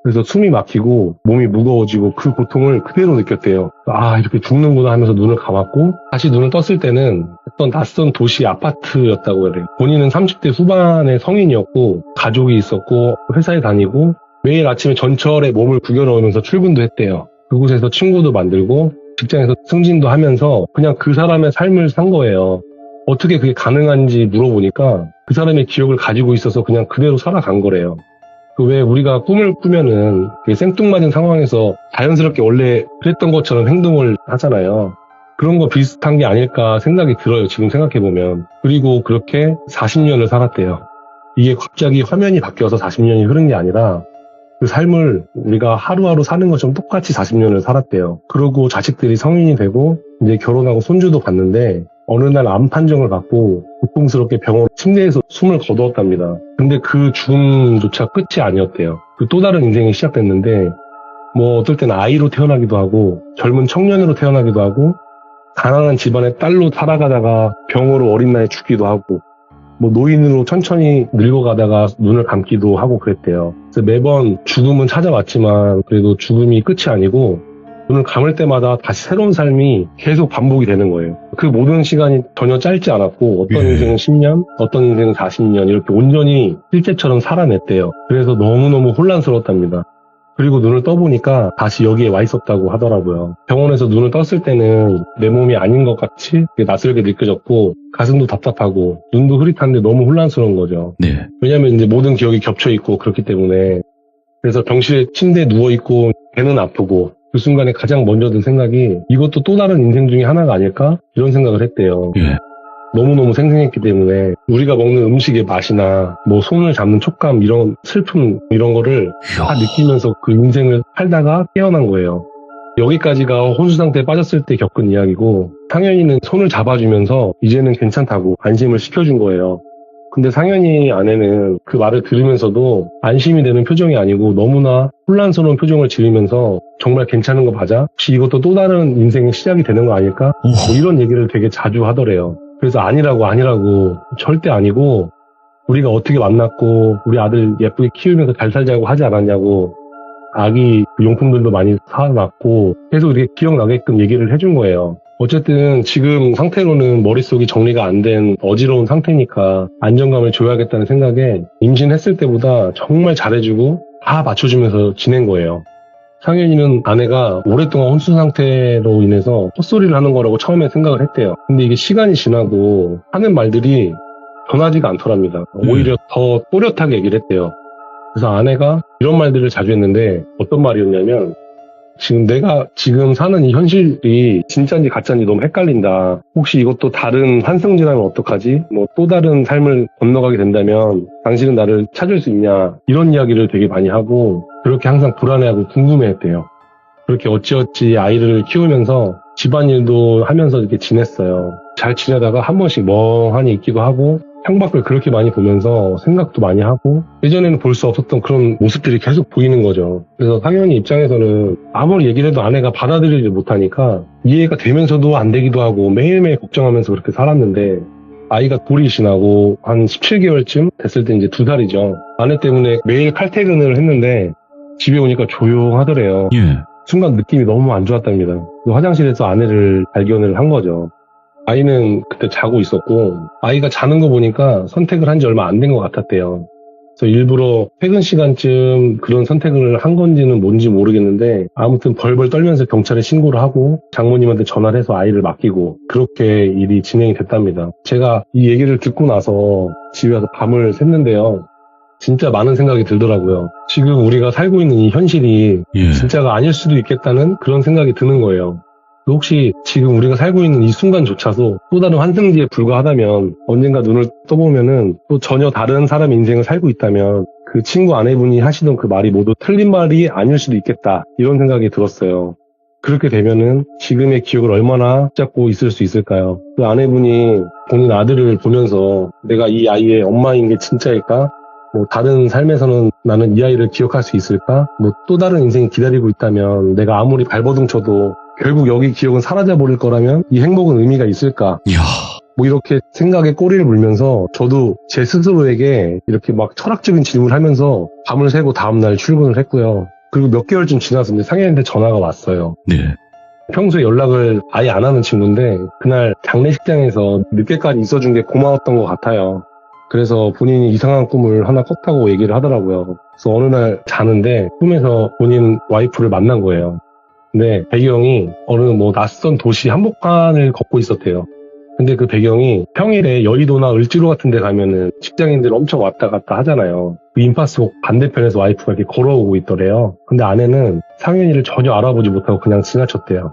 그래서 숨이 막히고 몸이 무거워지고 그 고통을 그대로 느꼈대요. 아, 이렇게 죽는구나 하면서 눈을 감았고 다시 눈을 떴을 때는 어떤 낯선 도시 아파트였다고 해요. 본인은 30대 후반의 성인이었고 가족이 있었고 회사에 다니고 매일 아침에 전철에 몸을 구겨넣으면서 출근도 했대요. 그곳에서 친구도 만들고 직장에서 승진도 하면서 그냥 그 사람의 삶을 산 거예요. 어떻게 그게 가능한지 물어보니까 그 사람의 기억을 가지고 있어서 그냥 그대로 살아간 거래요. 왜 우리가 꿈을 꾸면은 생뚱맞은 상황에서 자연스럽게 원래 그랬던 것처럼 행동을 하잖아요. 그런 거 비슷한 게 아닐까 생각이 들어요. 지금 생각해보면. 그리고 그렇게 40년을 살았대요. 이게 갑자기 화면이 바뀌어서 40년이 흐른 게 아니라 그 삶을 우리가 하루하루 사는 것처럼 똑같이 40년을 살았대요. 그러고 자식들이 성인이 되고 이제 결혼하고 손주도 봤는데 어느 날 암 판정을 받고 고통스럽게 병원 침대에서 숨을 거두었답니다. 근데 그 죽음조차 끝이 아니었대요. 그 또 다른 인생이 시작됐는데 뭐 어떨 때는 아이로 태어나기도 하고 젊은 청년으로 태어나기도 하고 가난한 집안의 딸로 살아가다가 병으로 어린 나이에 죽기도 하고 뭐 노인으로 천천히 늙어가다가 눈을 감기도 하고 그랬대요. 그래서 매번 죽음은 찾아왔지만 그래도 죽음이 끝이 아니고 눈을 감을 때마다 다시 새로운 삶이 계속 반복이 되는 거예요. 그 모든 시간이 전혀 짧지 않았고 어떤 인생은 10년, 어떤 인생은 40년 이렇게 온전히 실제처럼 살아냈대요. 그래서 너무너무 혼란스러웠답니다. 그리고 눈을 떠보니까 다시 여기에 와 있었다고 하더라고요. 병원에서 눈을 떴을 때는 내 몸이 아닌 것 같이 낯설게 느껴졌고 가슴도 답답하고 눈도 흐릿한데 너무 혼란스러운 거죠. 네. 왜냐하면 이제 모든 기억이 겹쳐 있고 그렇기 때문에 그래서 병실에 침대에 누워 있고 배는 아프고 그 순간에 가장 먼저 든 생각이 이것도 또 다른 인생 중에 하나가 아닐까? 이런 생각을 했대요. 너무너무 생생했기 때문에 우리가 먹는 음식의 맛이나 뭐 손을 잡는 촉감 이런 슬픔 이런 거를 다 느끼면서 그 인생을 살다가 깨어난 거예요. 여기까지가 혼수 상태에 빠졌을 때 겪은 이야기고 상현이는 손을 잡아주면서 이제는 괜찮다고 안심을 시켜준 거예요. 근데 상현이 아내는 그 말을 들으면서도 안심이 되는 표정이 아니고 너무나 혼란스러운 표정을 지으면서 정말 괜찮은 거 맞아? 혹시 이것도 또 다른 인생의 시작이 되는 거 아닐까? 뭐 이런 얘기를 되게 자주 하더래요. 그래서 아니라고 절대 아니고 우리가 어떻게 만났고 우리 아들 예쁘게 키우면서 잘 살자고 하지 않았냐고 아기 용품들도 많이 사놨고 계속 이렇게 기억나게끔 얘기를 해준 거예요. 어쨌든 지금 상태로는 머릿속이 정리가 안 된 어지러운 상태니까 안정감을 줘야겠다는 생각에 임신했을 때보다 정말 잘해주고 다 맞춰주면서 지낸 거예요. 상현이는 아내가 오랫동안 혼수 상태로 인해서 헛소리를 하는 거라고 처음에 생각을 했대요. 근데 이게 시간이 지나고 하는 말들이 변하지가 않더랍니다. 오히려 더 또렷하게 얘기를 했대요. 그래서 아내가 이런 말들을 자주 했는데 어떤 말이었냐면 지금 내가 지금 사는 이 현실이 진짜인지 가짜인지 너무 헷갈린다. 혹시 이것도 다른 환승지라면 어떡하지? 뭐 또 다른 삶을 건너가게 된다면 당신은 나를 찾을 수 있냐? 이런 이야기를 되게 많이 하고 그렇게 항상 불안해하고 궁금해했대요. 그렇게 어찌어찌 아이를 키우면서 집안일도 하면서 이렇게 지냈어요. 잘 지내다가 한 번씩 멍하니 있기도 하고 창밖을 그렇게 많이 보면서 생각도 많이 하고 예전에는 볼 수 없었던 그런 모습들이 계속 보이는 거죠. 그래서 상현이 입장에서는 아무리 얘기를 해도 아내가 받아들이지 못하니까 이해가 되면서도 안 되기도 하고 매일매일 걱정하면서 그렇게 살았는데 아이가 돌이 지나고 한 17개월쯤 됐을 때 이제 2살이죠. 아내 때문에 매일 칼퇴근을 했는데 집에 오니까 조용하더래요. 예. 순간 느낌이 너무 안 좋았답니다. 화장실에서 아내를 발견을 한 거죠. 아이는 그때 자고 있었고 아이가 자는 거 보니까 선택을 한 지 얼마 안 된 것 같았대요. 그래서 일부러 퇴근 시간쯤 그런 선택을 한 건지는 뭔지 모르겠는데 아무튼 벌벌 떨면서 경찰에 신고를 하고 장모님한테 전화를 해서 아이를 맡기고 그렇게 일이 진행이 됐답니다. 제가 이 얘기를 듣고 나서 집에 와서 밤을 샜는데요. 진짜 많은 생각이 들더라고요. 지금 우리가 살고 있는 이 현실이 진짜가 아닐 수도 있겠다는 그런 생각이 드는 거예요. 혹시 지금 우리가 살고 있는 이 순간조차도 또 다른 환승지에 불과하다면 언젠가 눈을 떠보면은 또 전혀 다른 사람의 인생을 살고 있다면 그 친구 아내분이 하시던 그 말이 모두 틀린 말이 아닐 수도 있겠다 이런 생각이 들었어요. 그렇게 되면은 지금의 기억을 얼마나 붙잡고 있을 수 있을까요? 그 아내분이 본인 아들을 보면서 내가 이 아이의 엄마인 게 진짜일까? 뭐 다른 삶에서는 나는 이 아이를 기억할 수 있을까? 뭐 또 다른 인생이 기다리고 있다면 내가 아무리 발버둥 쳐도 결국 여기 기억은 사라져버릴 거라면 이 행복은 의미가 있을까? 이야. 뭐 이렇게 생각에 꼬리를 물면서 저도 제 스스로에게 이렇게 막 철학적인 질문을 하면서 밤을 새고 다음날 출근을 했고요. 그리고 몇 개월쯤 지나서 이제 상현이한테 전화가 왔어요. 네. 평소에 연락을 아예 안 하는 친구인데 그날 장례식장에서 늦게까지 있어준 게 고마웠던 것 같아요. 그래서 본인이 이상한 꿈을 하나 꿨다고 얘기를 하더라고요. 그래서 어느 날 자는데 꿈에서 본인 와이프를 만난 거예요. 근데 배경이 어느 뭐 낯선 도시 한복판을 걷고 있었대요. 근데 그 배경이 평일에 여의도나 을지로 같은 데 가면은 직장인들 엄청 왔다 갔다 하잖아요. 그 인파스 반대편에서 와이프가 이렇게 걸어오고 있더래요. 근데 아내는 상현이를 전혀 알아보지 못하고 그냥 지나쳤대요.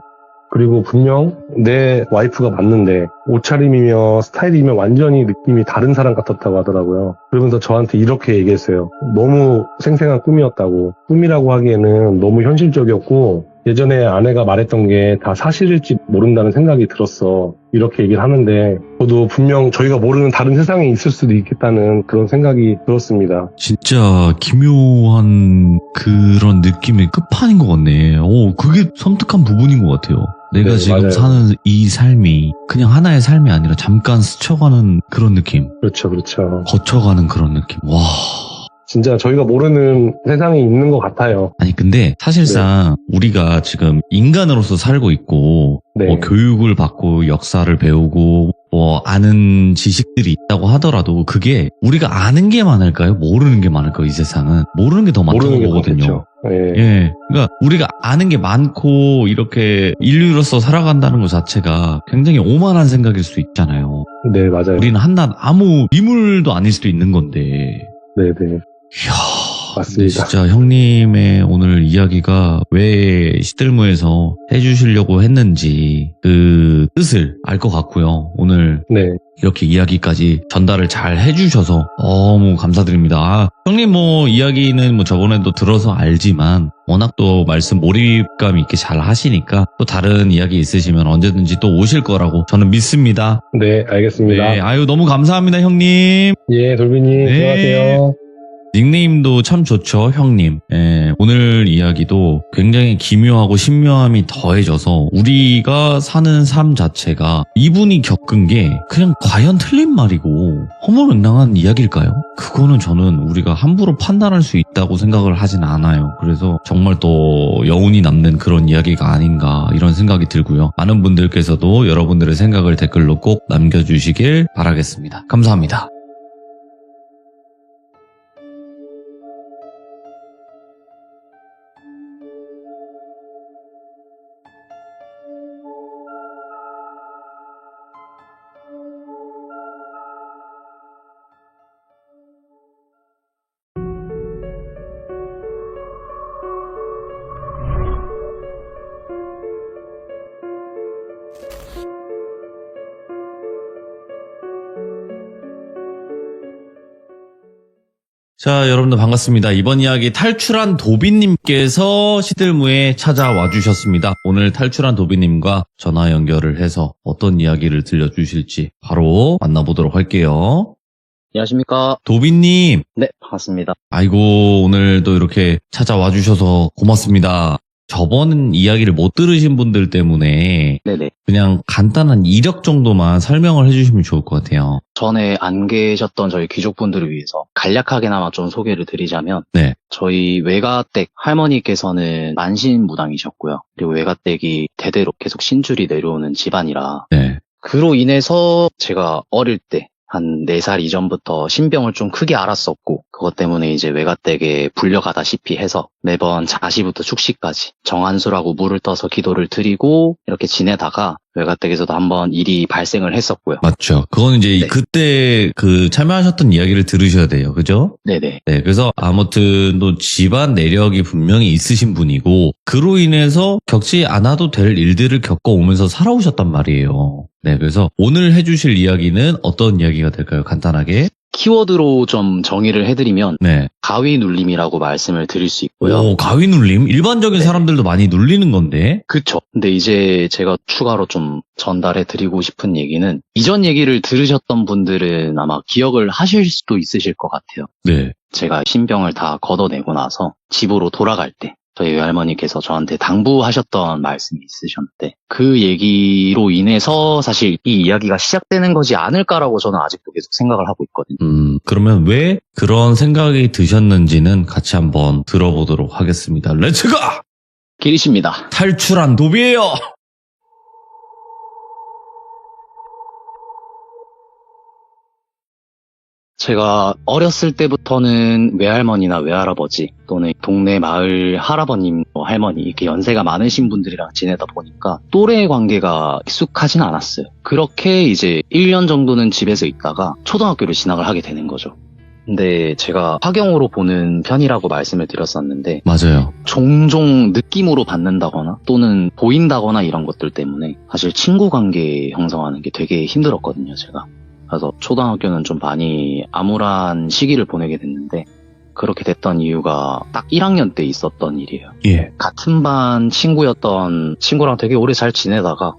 그리고 분명 내 와이프가 맞는데 옷차림이며 스타일이며 완전히 느낌이 다른 사람 같았다고 하더라고요. 그러면서 저한테 이렇게 얘기했어요. 너무 생생한 꿈이었다고. 꿈이라고 하기에는 너무 현실적이었고 예전에 아내가 말했던 게 다 사실일지 모른다는 생각이 들었어. 이렇게 얘기를 하는데 저도 분명 저희가 모르는 다른 세상에 있을 수도 있겠다는 그런 생각이 들었습니다. 진짜 기묘한 그런 느낌의 끝판인 것 같네. 그게 섬뜩한 부분인 것 같아요. 내가 네, 지금 맞아요. 사는 이 삶이 그냥 하나의 삶이 아니라 잠깐 스쳐가는 그런 느낌. 그렇죠. 거쳐가는 그런 느낌. 와. 진짜 저희가 모르는 세상이 있는 것 같아요. 아니 근데 사실상 우리가 지금 인간으로서 살고 있고 네. 뭐 교육을 받고 역사를 배우고 뭐 아는 지식들이 있다고 하더라도 그게 우리가 아는 게 많을까요? 모르는 게 많을까요? 이 세상은 모르는 게 더 많다고 모르는 게 보거든요. 많겠죠. 예. 예, 그러니까 우리가 아는 게 많고 이렇게 인류로서 살아간다는 것 자체가 굉장히 오만한 생각일 수 있잖아요. 네, 맞아요. 우리는 한낱 아무 미물도 아닐 수도 있는 건데. 네네. 이야, 맞습니다. 진짜 형님의 오늘 이야기가 왜 시들무에서 해주시려고 했는지 그 뜻을 알 것 같고요. 오늘 네. 이렇게 이야기까지 전달을 잘 해주셔서 너무 감사드립니다. 형님 뭐 이야기는 뭐 저번에도 들어서 알지만 워낙 또 말씀 몰입감 있게 잘 하시니까 또 다른 이야기 있으시면 언제든지 또 오실 거라고 저는 믿습니다. 네, 알겠습니다. 네, 아유 너무 감사합니다 형님. 예, 돌비님, 네. 들어가세요. 닉네임도 참 좋죠, 형님. 예, 오늘 이야기도 굉장히 기묘하고 신묘함이 더해져서 우리가 사는 삶 자체가 이분이 겪은 게 그냥 과연 틀린 말이고 허무맹랑한 이야기일까요? 그거는 저는 우리가 함부로 판단할 수 있다고 생각을 하진 않아요. 그래서 정말 또 여운이 남는 그런 이야기가 아닌가 이런 생각이 들고요. 많은 분들께서도 여러분들의 생각을 댓글로 꼭 남겨주시길 바라겠습니다. 감사합니다. 자, 여러분들 반갑습니다. 이번 이야기 탈출한 도비님께서 시들무에 찾아와 주셨습니다. 오늘 탈출한 도비님과 전화 연결을 해서 어떤 이야기를 들려주실지 바로 만나보도록 할게요. 안녕하십니까. 도비님, 네, 반갑습니다. 아이고 오늘도 이렇게 찾아와 주셔서 고맙습니다. 저번 이야기를 못 들으신 분들 때문에 네네. 그냥 간단한 이력 정도만 설명을 해주시면 좋을 것 같아요. 전에 안 계셨던 저희 귀족분들을 위해서 간략하게나마 좀 소개를 드리자면 네. 저희 외가댁 할머니께서는 만신무당이셨고요. 그리고 외가댁이 대대로 계속 신줄이 내려오는 집안이라 네. 그로 인해서 제가 어릴 때 한 4살 이전부터 신병을 좀 크게 알았었고 그것 때문에 이제 외가댁에 불려가다시피 해서 매번 자시부터 축시까지 정한수라고 물을 떠서 기도를 드리고 이렇게 지내다가 외가댁에서도 한번 일이 발생을 했었고요. 맞죠. 그거는 이제 네. 그때 그 참여하셨던 이야기를 들으셔야 돼요. 그죠? 네네. 네. 그래서 아무튼 또 집안 내력이 분명히 있으신 분이고 그로 인해서 겪지 않아도 될 일들을 겪어오면서 살아오셨단 말이에요. 네. 그래서 오늘 해주실 이야기는 어떤 이야기가 될까요? 간단하게. 키워드로 좀 정의를 해드리면 네. 가위 눌림이라고 말씀을 드릴 수 있고요. 오, 가위 눌림? 일반적인 네. 사람들도 많이 눌리는 건데. 그쵸. 근데 이제 제가 추가로 좀 전달해 드리고 싶은 얘기는 이전 얘기를 들으셨던 분들은 아마 기억을 하실 수도 있으실 것 같아요. 네. 제가 신병을 다 걷어내고 나서 집으로 돌아갈 때 저희 외할머니께서 저한테 당부하셨던 말씀이 있으셨는데 그 얘기로 인해서 사실 이 이야기가 시작되는 거지 않을까라고 저는 아직도 계속 생각을 하고 있거든요. 그러면 왜 그런 생각이 드셨는지는 같이 한번 들어보도록 하겠습니다. 렛츠고! 길이십니다. 탈출한 도비예요. 제가 어렸을 때부터는 외할머니나 외할아버지 또는 동네 마을 할아버님, 할머니 이렇게 연세가 많으신 분들이랑 지내다 보니까 또래 관계가 익숙하진 않았어요. 그렇게 이제 1년 정도는 집에서 있다가 초등학교를 진학을 하게 되는 거죠. 근데 제가 화경으로 보는 편이라고 말씀을 드렸었는데 맞아요. 종종 느낌으로 받는다거나 또는 보인다거나 이런 것들 때문에 사실 친구 관계 형성하는 게 되게 힘들었거든요, 제가. 그래서 초등학교는 좀 많이 암울한 시기를 보내게 됐는데 그렇게 됐던 이유가 딱 1학년 때 있었던 일이에요. 예. 같은 반 친구였던 친구랑 되게 오래 잘 지내다가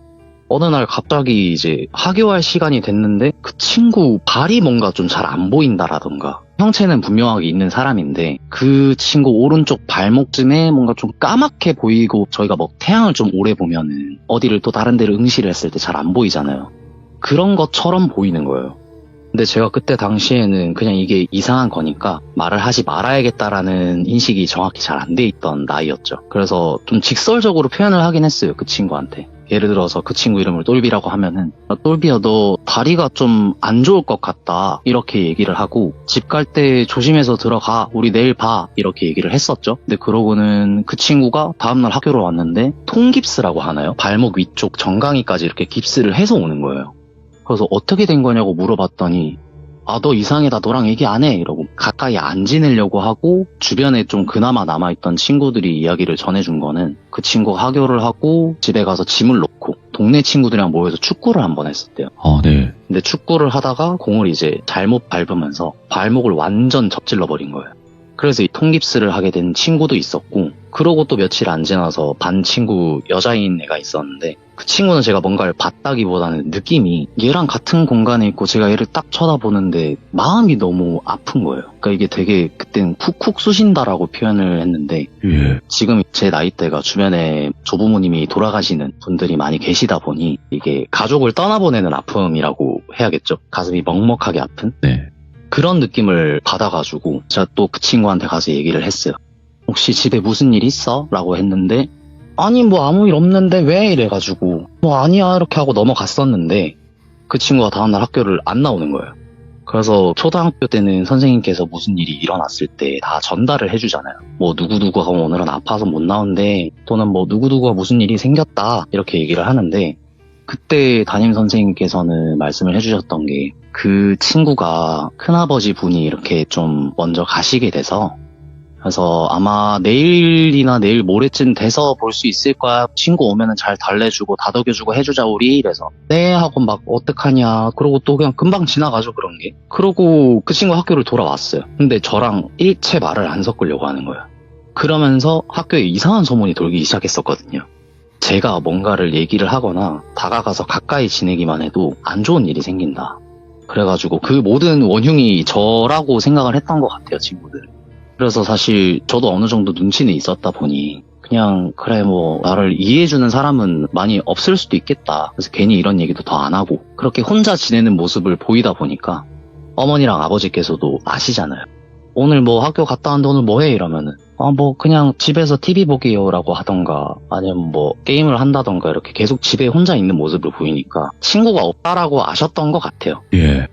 어느 날 갑자기 이제 하교할 시간이 됐는데 그 친구 발이 뭔가 좀 잘 안 보인다라던가 형체는 분명하게 있는 사람인데 그 친구 오른쪽 발목쯤에 뭔가 좀 까맣게 보이고 저희가 뭐 태양을 좀 오래 보면은 어디를 또 다른 데를 응시를 했을 때 잘 안 보이잖아요. 그런 것처럼 보이는 거예요. 근데 제가 그때 당시에는 그냥 이게 이상한 거니까 말을 하지 말아야겠다라는 인식이 정확히 잘 안 돼 있던 나이였죠. 그래서 좀 직설적으로 표현을 하긴 했어요, 그 친구한테. 예를 들어서 그 친구 이름을 똘비라고 하면은 똘비야 너 다리가 좀 안 좋을 것 같다 이렇게 얘기를 하고 집 갈 때 조심해서 들어가 우리 내일 봐 이렇게 얘기를 했었죠. 근데 그러고는 그 친구가 다음날 학교로 왔는데 통깁스라고 하나요? 발목 위쪽 정강이까지 이렇게 깁스를 해서 오는 거예요. 그래서 어떻게 된 거냐고 물어봤더니 아 너 이상해 나 너랑 얘기 안 해 이러고 가까이 안 지내려고 하고 주변에 좀 그나마 남아있던 친구들이 이야기를 전해준 거는 그 친구가 하교를 하고 집에 가서 짐을 놓고 동네 친구들이랑 모여서 축구를 한번 했었대요. 네. 근데 축구를 하다가 공을 이제 잘못 밟으면서 발목을 완전 접질러 버린 거예요. 그래서 이 통깁스를 하게 된 친구도 있었고, 그러고 또 며칠 안 지나서 반 친구 여자인 애가 있었는데, 그 친구는 제가 뭔가를 봤다기보다는 느낌이 얘랑 같은 공간에 있고 제가 얘를 딱 쳐다보는데 마음이 너무 아픈 거예요. 그러니까 이게 되게 그땐 쿡쿡 쑤신다라고 표현을 했는데, 예. 지금 제 나이대가 주변에 조부모님이 돌아가시는 분들이 많이 계시다 보니 이게 가족을 떠나보내는 아픔이라고 해야겠죠. 가슴이 먹먹하게 아픈? 네. 그런 느낌을 받아가지고 제가 또 그 친구한테 가서 얘기를 했어요. 혹시 집에 무슨 일 있어? 라고 했는데 아니 뭐 아무 일 없는데 왜? 이래가지고 뭐 아니야 이렇게 하고 넘어갔었는데 그 친구가 다음날 학교를 안 나오는 거예요. 그래서 초등학교 때는 선생님께서 무슨 일이 일어났을 때 다 전달을 해주잖아요. 뭐 누구누구가 오늘은 아파서 못 나온대, 또는 뭐 누구누구가 무슨 일이 생겼다 이렇게 얘기를 하는데, 그때 담임 선생님께서는 말씀을 해주셨던 게 그 친구가 큰아버지 분이 이렇게 좀 먼저 가시게 돼서, 그래서 아마 내일이나 내일 모레쯤 돼서 볼 수 있을 거야. 친구 오면은 잘 달래주고 다독여주고 해주자 우리. 이래서 네 하고 막 어떡하냐. 그러고 또 그냥 금방 지나가죠 그런 게. 그러고 그 친구 학교를 돌아왔어요. 근데 저랑 일체 말을 안 섞으려고 하는 거예요. 그러면서 학교에 이상한 소문이 돌기 시작했었거든요. 제가 뭔가를 얘기를 하거나 다가가서 가까이 지내기만 해도 안 좋은 일이 생긴다. 그래가지고 그 모든 원흉이 저라고 생각을 했던 것 같아요, 친구들은. 그래서 사실 저도 어느 정도 눈치는 있었다 보니 그냥 그래 뭐 나를 이해해주는 사람은 많이 없을 수도 있겠다. 그래서 괜히 이런 얘기도 더 안 하고 그렇게 혼자 지내는 모습을 보이다 보니까 어머니랑 아버지께서도 아시잖아요. 오늘 뭐 학교 갔다 왔는데 오늘 뭐 해? 이러면은 뭐 그냥 집에서 TV 보기요 라고 하던가 아니면 뭐 게임을 한다던가 이렇게 계속 집에 혼자 있는 모습을 보이니까 친구가 없다라고 아셨던 것 같아요. 예.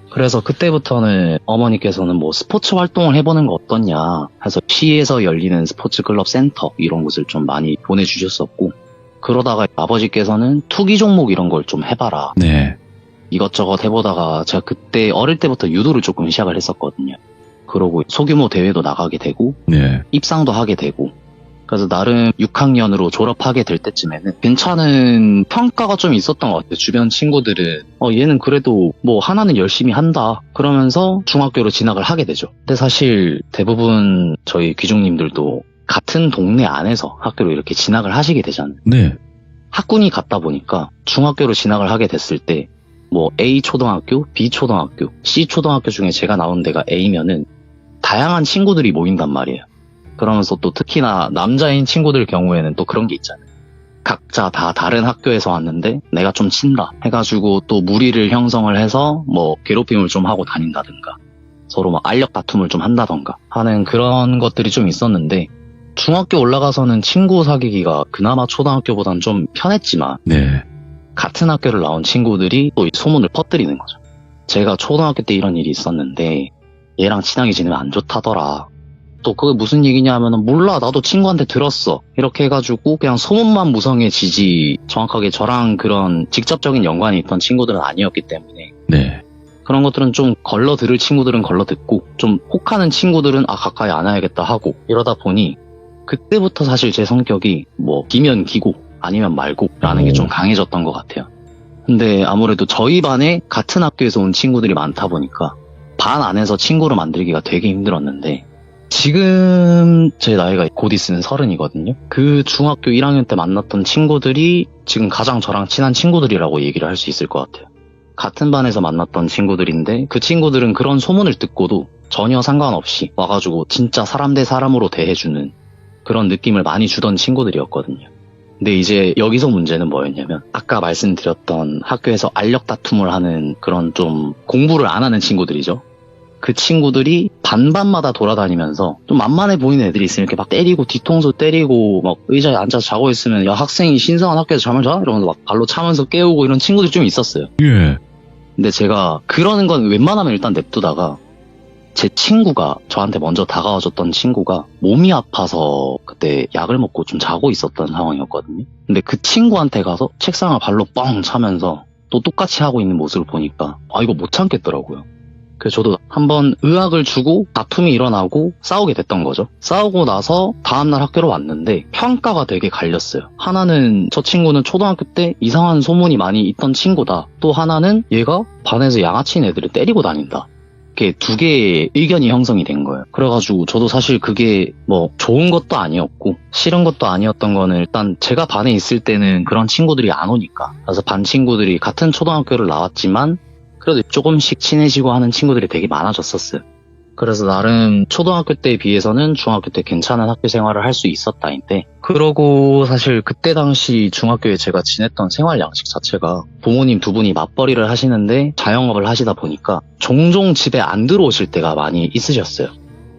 그래서 그때부터는 어머니께서는 뭐 스포츠 활동을 해보는 거 어떻냐 해서 시에서 열리는 스포츠 클럽 센터 이런 곳을 좀 많이 보내주셨었고, 그러다가 아버지께서는 투기 종목 이런 걸 좀 해봐라. 네. 이것저것 해보다가 제가 그때 어릴 때부터 유도를 조금 시작을 했었거든요. 그러고 소규모 대회도 나가게 되고 네. 입상도 하게 되고, 그래서 나름 6학년으로 졸업하게 될 때쯤에는 괜찮은 평가가 좀 있었던 것 같아요. 주변 친구들은 얘는 그래도 뭐 하나는 열심히 한다 그러면서 중학교로 진학을 하게 되죠. 근데 사실 대부분 저희 귀중님들도 같은 동네 안에서 학교로 이렇게 진학을 하시게 되잖아요. 네. 학군이 같다 보니까 중학교로 진학을 하게 됐을 때 뭐 A 초등학교, B 초등학교, C 초등학교 중에 제가 나온 데가 A면은 다양한 친구들이 모인단 말이에요. 그러면서 또 특히나 남자인 친구들 경우에는 또 그런 게 있잖아요. 각자 다 다른 학교에서 왔는데 내가 좀 친다 해가지고 또 무리를 형성을 해서 뭐 괴롭힘을 좀 하고 다닌다든가 서로 막 알력 다툼을 좀 한다던가 하는 그런 것들이 좀 있었는데, 중학교 올라가서는 친구 사귀기가 그나마 초등학교보단 좀 편했지만 네. 같은 학교를 나온 친구들이 또 이 소문을 퍼뜨리는 거죠. 제가 초등학교 때 이런 일이 있었는데 얘랑 친하게 지내면 안 좋다더라. 또 그게 무슨 얘기냐 하면은 몰라 나도 친구한테 들었어 이렇게 해가지고 그냥 소문만 무성해지지, 정확하게 저랑 그런 직접적인 연관이 있던 친구들은 아니었기 때문에 네. 그런 것들은 좀 걸러 들을 친구들은 걸러 듣고 좀 혹하는 친구들은 가까이 안 와야겠다 하고, 이러다 보니 그때부터 사실 제 성격이 뭐 기면 기고 아니면 말고 라는 게 좀 강해졌던 것 같아요. 근데 아무래도 저희 반에 같은 학교에서 온 친구들이 많다 보니까 반 안에서 친구를 만들기가 되게 힘들었는데, 지금 제 나이가 곧 있으면 30이거든요. 그 중학교 1학년 때 만났던 친구들이 지금 가장 저랑 친한 친구들이라고 얘기를 할 수 있을 것 같아요. 같은 반에서 만났던 친구들인데 그 친구들은 그런 소문을 듣고도 전혀 상관없이 와가지고 진짜 사람 대 사람으로 대해주는 그런 느낌을 많이 주던 친구들이었거든요. 근데 이제 여기서 문제는 뭐였냐면 아까 말씀드렸던 학교에서 알력 다툼을 하는 그런 좀 공부를 안 하는 친구들이죠. 그 친구들이 반반마다 돌아다니면서 좀 만만해 보이는 애들이 있으면 이렇게 막 때리고 뒤통수 때리고 막 의자에 앉아서 자고 있으면 야 학생이 신성한 학교에서 잠을 자? 이러면서 막 발로 차면서 깨우고 이런 친구들이 좀 있었어요. 예. 근데 제가 그러는 건 웬만하면 일단 냅두다가 제 친구가 저한테 먼저 다가와줬던 친구가 몸이 아파서 그때 약을 먹고 좀 자고 있었던 상황이었거든요. 근데 그 친구한테 가서 책상을 발로 뻥 차면서 또 똑같이 하고 있는 모습을 보니까 이거 못 참겠더라고요. 그래서 저도 한번 의학을 주고 다툼이 일어나고 싸우게 됐던 거죠. 싸우고 나서 다음날 학교로 왔는데 평가가 되게 갈렸어요. 하나는 저 친구는 초등학교 때 이상한 소문이 많이 있던 친구다. 또 하나는 얘가 반에서 양아치인 애들을 때리고 다닌다. 이렇게 두 개의 의견이 형성이 된 거예요. 그래가지고 저도 사실 그게 뭐 좋은 것도 아니었고 싫은 것도 아니었던 거는 일단 제가 반에 있을 때는 그런 친구들이 안 오니까. 그래서 반 친구들이 같은 초등학교를 나왔지만 그래도 조금씩 친해지고 하는 친구들이 되게 많아졌었어요. 그래서 나름 초등학교 때에 비해서는 중학교 때 괜찮은 학교 생활을 할 수 있었다인데, 그러고 사실 그때 당시 중학교에 제가 지냈던 생활 양식 자체가 부모님 두 분이 맞벌이를 하시는데 자영업을 하시다 보니까 종종 집에 안 들어오실 때가 많이 있으셨어요.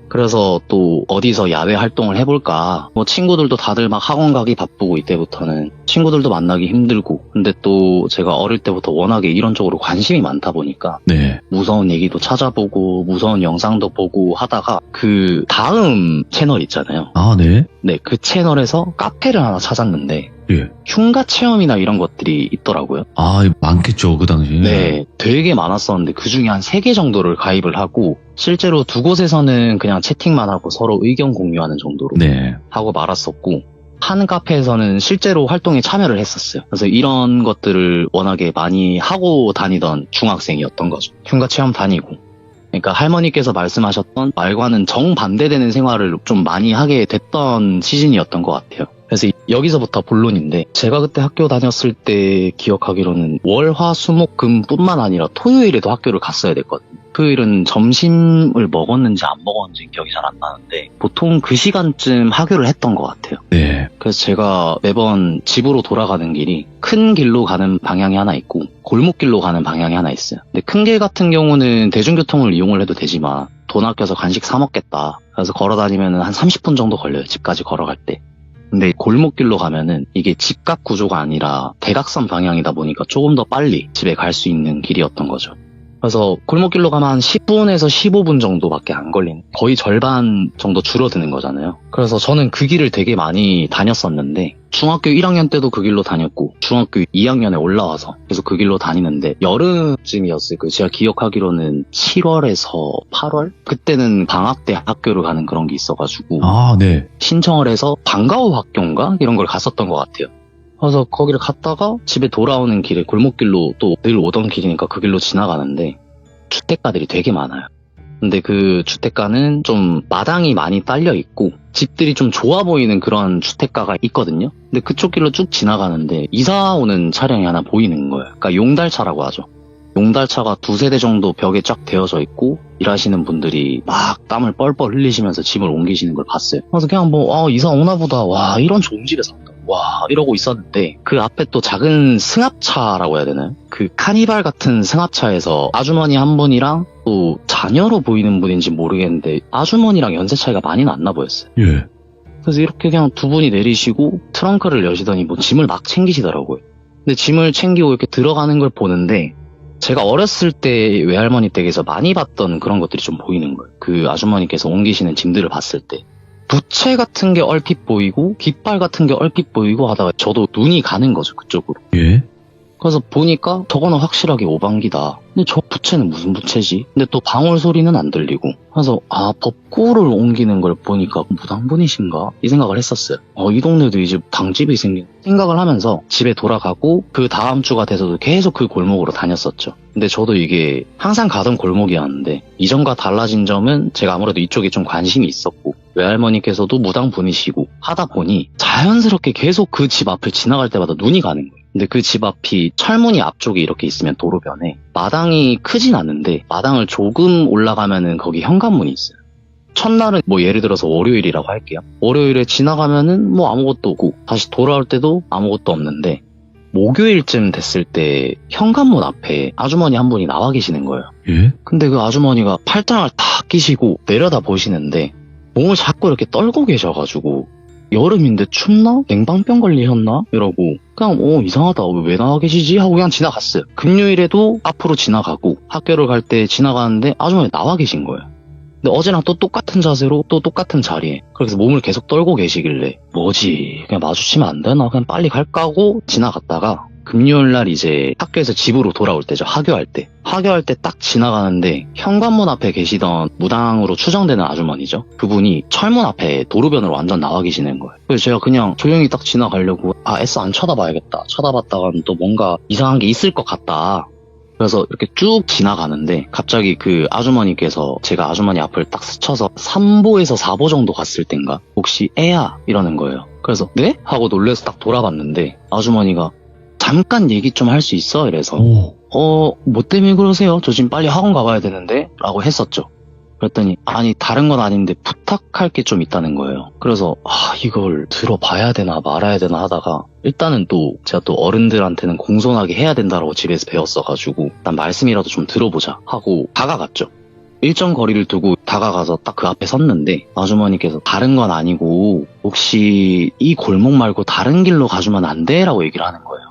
그래서 또 어디서 야외 활동을 해볼까, 뭐 친구들도 다들 막 학원 가기 바쁘고 이때부터는 친구들도 만나기 힘들고, 근데 또 제가 어릴 때부터 워낙에 이런 쪽으로 관심이 많다 보니까 네. 무서운 얘기도 찾아보고 무서운 영상도 보고 하다가 그 다음 채널 있잖아요. 아, 네. 네, 그 채널에서 카페를 하나 찾았는데 예. 흉가 체험이나 이런 것들이 있더라고요. 아, 많겠죠, 그 당시에. 네, 되게 많았었는데 그 중에 한 3개 정도를 가입을 하고, 실제로 두 곳에서는 그냥 채팅만 하고 서로 의견 공유하는 정도로 네. 하고 말았었고, 한 카페에서는 실제로 활동에 참여를 했었어요. 그래서 이런 것들을 워낙에 많이 하고 다니던 중학생이었던 거죠. 흉가 체험 다니고. 그러니까 할머니께서 말씀하셨던 말과는 정반대되는 생활을 좀 많이 하게 됐던 시즌이었던 것 같아요. 그래서 여기서부터 본론인데, 제가 그때 학교 다녔을 때 기억하기로는 월, 화, 수, 목, 금 뿐만 아니라 토요일에도 학교를 갔어야 됐거든요. 토요일은 점심을 먹었는지 안 먹었는지 기억이 잘 안 나는데 보통 그 시간쯤 하교를 했던 것 같아요. 네. 그래서 제가 매번 집으로 돌아가는 길이 큰 길로 가는 방향이 하나 있고 골목길로 가는 방향이 하나 있어요. 근데 큰 길 같은 경우는 대중교통을 이용을 해도 되지만 돈 아껴서 간식 사 먹겠다. 그래서 걸어 다니면 한 30분 정도 걸려요. 집까지 걸어갈 때. 근데 골목길로 가면은 이게 직각 구조가 아니라 대각선 방향이다 보니까 조금 더 빨리 집에 갈 수 있는 길이었던 거죠. 그래서 골목길로 가면 한 10분에서 15분 정도밖에 안 걸린, 거의 절반 정도 줄어드는 거잖아요. 그래서 저는 그 길을 되게 많이 다녔었는데 중학교 1학년 때도 그 길로 다녔고 중학교 2학년에 올라와서 계속 그 길로 다니는데 여름쯤이었을 거예요. 제가 기억하기로는 7월에서 8월? 그때는 방학 때 학교를 가는 그런 게 있어가지고 아, 네. 신청을 해서 방과후 학교인가? 이런 걸 갔었던 것 같아요. 그래서 거기를 갔다가 집에 돌아오는 길에 골목길로 또 늘 오던 길이니까 그 길로 지나가는데 주택가들이 되게 많아요. 근데 그 주택가는 좀 마당이 많이 딸려 있고 집들이 좀 좋아 보이는 그런 주택가가 있거든요. 근데 그쪽 길로 쭉 지나가는데 이사 오는 차량이 하나 보이는 거예요. 그러니까 용달차라고 하죠. 용달차가 2-3대 정도 벽에 쫙 되어져 있고 일하시는 분들이 막 땀을 뻘뻘 흘리시면서 짐을 옮기시는 걸 봤어요. 그래서 그냥 뭐 이사 오나 보다, 와 이런 좋은 집에 산다, 와 이러고 있었는데 그 앞에 또 작은 승합차라고 해야 되나요? 그 카니발 같은 승합차에서 아주머니 한 분이랑 또 자녀로 보이는 분인지 모르겠는데 아주머니랑 연세 차이가 많이 났나 보였어요. 예. 그래서 이렇게 그냥 두 분이 내리시고 트렁크를 여시더니 뭐 짐을 막 챙기시더라고요. 근데 짐을 챙기고 이렇게 들어가는 걸 보는데 제가 어렸을 때 외할머니 댁에서 많이 봤던 그런 것들이 좀 보이는 거예요. 그 아주머니께서 옮기시는 짐들을 봤을 때 부채 같은 게 얼핏 보이고 깃발 같은 게 얼핏 보이고 하다가 저도 눈이 가는 거죠, 그쪽으로. 예. 그래서 보니까 저거는 확실하게 오방기다. 근데 저 부채는 무슨 부채지? 근데 또 방울 소리는 안 들리고. 그래서 법구를 옮기는 걸 보니까 무당분이신가? 이 생각을 했었어요. 이 동네도 이제 당집이 생긴 생각을 하면서 집에 돌아가고 그 다음 주가 돼서도 계속 그 골목으로 다녔었죠. 근데 저도 이게 항상 가던 골목이었는데 이전과 달라진 점은 제가 아무래도 이쪽에 좀 관심이 있었고 외할머니께서도 무당분이시고 하다 보니 자연스럽게 계속 그 집 앞을 지나갈 때마다 눈이 가는 거예요. 근데 그 집 앞이 철문이 앞쪽에 이렇게 있으면 도로변에 마당이 크진 않은데 마당을 조금 올라가면은 거기 현관문이 있어요. 첫날은 뭐 예를 들어서 월요일이라고 할게요. 월요일에 지나가면은 뭐 아무것도 없고 다시 돌아올 때도 아무것도 없는데 목요일쯤 됐을 때 현관문 앞에 아주머니 한 분이 나와 계시는 거예요. 예. 근데 그 아주머니가 팔짱을 탁 끼시고 내려다 보시는데 몸을 자꾸 이렇게 떨고 계셔가지고 여름인데 춥나? 냉방병 걸리셨나? 이러고 그냥 이상하다, 왜 나와 계시지? 하고 그냥 지나갔어요. 금요일에도 앞으로 지나가고 학교를 갈 때 지나가는데 아주머니 나와 계신 거예요. 근데 어제랑 또 똑같은 자세로 또 똑같은 자리에, 그래서 몸을 계속 떨고 계시길래 뭐지, 그냥 마주치면 안 되나, 그냥 빨리 갈까 하고 지나갔다가 금요일날 이제 학교에서 집으로 돌아올 때죠. 하교할 때. 하교할 때 딱 지나가는데 현관문 앞에 계시던 무당으로 추정되는 아주머니죠. 그분이 철문 앞에 도로변으로 완전 나와 계시는 거예요. 그래서 제가 그냥 조용히 딱 지나가려고 애써 안 쳐다봐야겠다. 쳐다봤다가는 또 뭔가 이상한 게 있을 것 같다. 그래서 이렇게 쭉 지나가는데 갑자기 그 아주머니께서 제가 아주머니 앞을 딱 스쳐서 3보에서 4보 정도 갔을 땐가 혹시 애야? 이러는 거예요. 그래서 네? 하고 놀래서 딱 돌아봤는데 아주머니가 잠깐 얘기 좀 할 수 있어? 이래서 뭐 때문에 그러세요? 저 지금 빨리 학원 가봐야 되는데? 라고 했었죠. 그랬더니 아니 다른 건 아닌데 부탁할 게 좀 있다는 거예요. 그래서 이걸 들어봐야 되나 말아야 되나 하다가 일단은 또 제가 또 어른들한테는 공손하게 해야 된다라고 집에서 배웠어가지고 일단 말씀이라도 좀 들어보자 하고 다가갔죠. 일정 거리를 두고 다가가서 딱 그 앞에 섰는데 아주머니께서 다른 건 아니고 혹시 이 골목 말고 다른 길로 가주면 안 돼? 라고 얘기를 하는 거예요.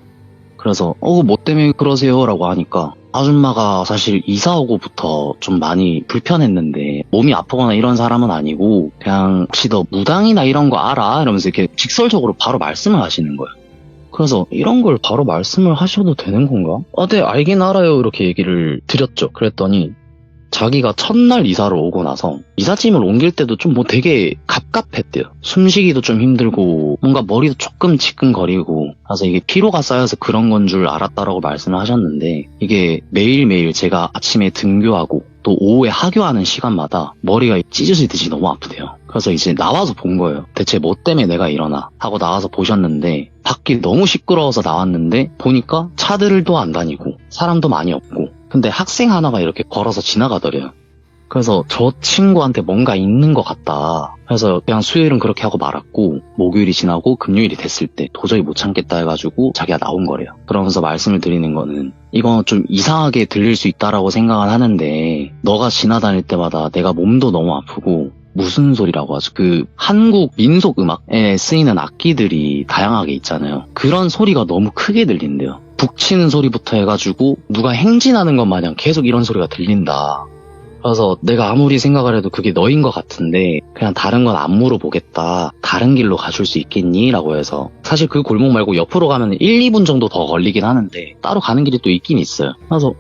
그래서 뭐 때문에 그러세요? 라고 하니까 아줌마가 사실 이사 오고부터 좀 많이 불편했는데 몸이 아프거나 이런 사람은 아니고 그냥 혹시 너 무당이나 이런 거 알아? 이러면서 이렇게 직설적으로 바로 말씀을 하시는 거예요. 그래서 이런 걸 바로 말씀을 하셔도 되는 건가? 네 알긴 알아요 이렇게 얘기를 드렸죠. 그랬더니 자기가 첫날 이사를 오고 나서 이삿짐을 옮길 때도 좀 뭐 되게 갑갑했대요. 숨쉬기도 좀 힘들고 뭔가 머리도 조금 지끈거리고 그래서 이게 피로가 쌓여서 그런 건 줄 알았다라고 말씀을 하셨는데 이게 매일매일 제가 아침에 등교하고 또 오후에 하교하는 시간마다 머리가 찢어지듯이 너무 아프대요. 그래서 이제 나와서 본 거예요. 대체 뭐 때문에 내가 이러나 하고 나와서 보셨는데 밖이 너무 시끄러워서 나왔는데 보니까 차들도 안 다니고 사람도 많이 없고 근데 학생 하나가 이렇게 걸어서 지나가더래요. 그래서 저 친구한테 뭔가 있는 것 같다. 그래서 그냥 수요일은 그렇게 하고 말았고 목요일이 지나고 금요일이 됐을 때 도저히 못 참겠다 해가지고 자기가 나온 거래요. 그러면서 말씀을 드리는 거는 이건 좀 이상하게 들릴 수 있다라고 생각은 하는데 너가 지나다닐 때마다 내가 몸도 너무 아프고 무슨 소리라고 하죠? 그 한국 민속 음악에 쓰이는 악기들이 다양하게 있잖아요. 그런 소리가 너무 크게 들린대요. 북치는 소리부터 해가지고 누가 행진하는 것 마냥 계속 이런 소리가 들린다. 그래서 내가 아무리 생각을 해도 그게 너인 것 같은데 그냥 다른 건 안 물어보겠다. 다른 길로 가줄 수 있겠니? 라고 해서 사실 그 골목 말고 옆으로 가면 1, 2분 정도 더 걸리긴 하는데 따로 가는 길이 또 있긴 있어요. 그래서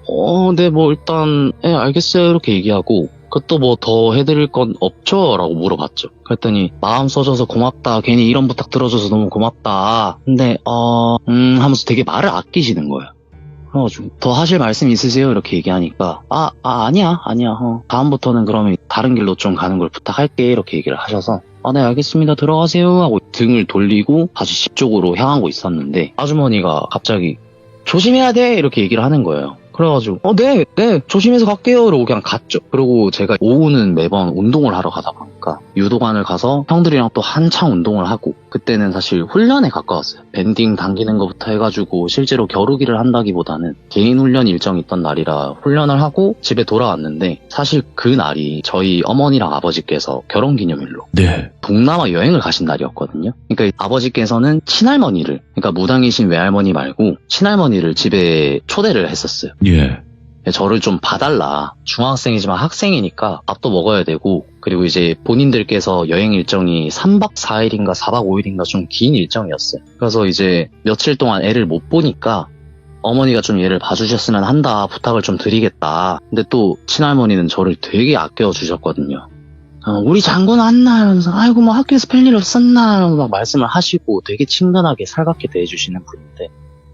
네 뭐 일단 알겠어요 이렇게 얘기하고 그것도 뭐 더 해드릴 건 없죠? 라고 물어봤죠. 그랬더니 마음 써줘서 고맙다. 괜히 이런 부탁 들어줘서 너무 고맙다. 근데 하면서 되게 말을 아끼시는 거예요. 그래가지고 더 하실 말씀 있으세요? 이렇게 얘기하니까 아니야 다음부터는 그러면 다른 길로 좀 가는 걸 부탁할게 이렇게 얘기를 하셔서 네 알겠습니다 들어가세요 하고 등을 돌리고 다시 집 쪽으로 향하고 있었는데 아주머니가 갑자기 조심해야 돼 이렇게 얘기를 하는 거예요. 그래가지고 네 조심해서 갈게요 이러고 그냥 갔죠. 그리고 제가 오후는 매번 운동을 하러 가다 보니까 유도관을 가서 형들이랑 또 한창 운동을 하고 그때는 사실 훈련에 가까웠어요. 밴딩 당기는 것부터 해가지고 실제로 겨루기를 한다기보다는 개인 훈련 일정이 있던 날이라 훈련을 하고 집에 돌아왔는데 사실 그 날이 저희 어머니랑 아버지께서 결혼기념일로 동남아 여행을 가신 날이었거든요. 그러니까 아버지께서는 친할머니를 그러니까 무당이신 외할머니 말고 친할머니를 집에 초대를 했었어요. 저를 좀 봐달라. 중학생이지만 학생이니까 밥도 먹어야 되고 그리고 이제 본인들께서 여행 일정이 3박 4일인가 4박 5일인가 좀 긴 일정이었어요. 그래서 이제 며칠 동안 애를 못 보니까 어머니가 좀 얘를 봐주셨으면 한다. 부탁을 좀 드리겠다. 근데 또 친할머니는 저를 되게 아껴주셨거든요. 우리 장군 왔나? 이러면서 아이고 뭐 학교에서 별일 없었나? 이러면서 막 말씀을 하시고 되게 친근하게 살갑게 대해주시는 분인데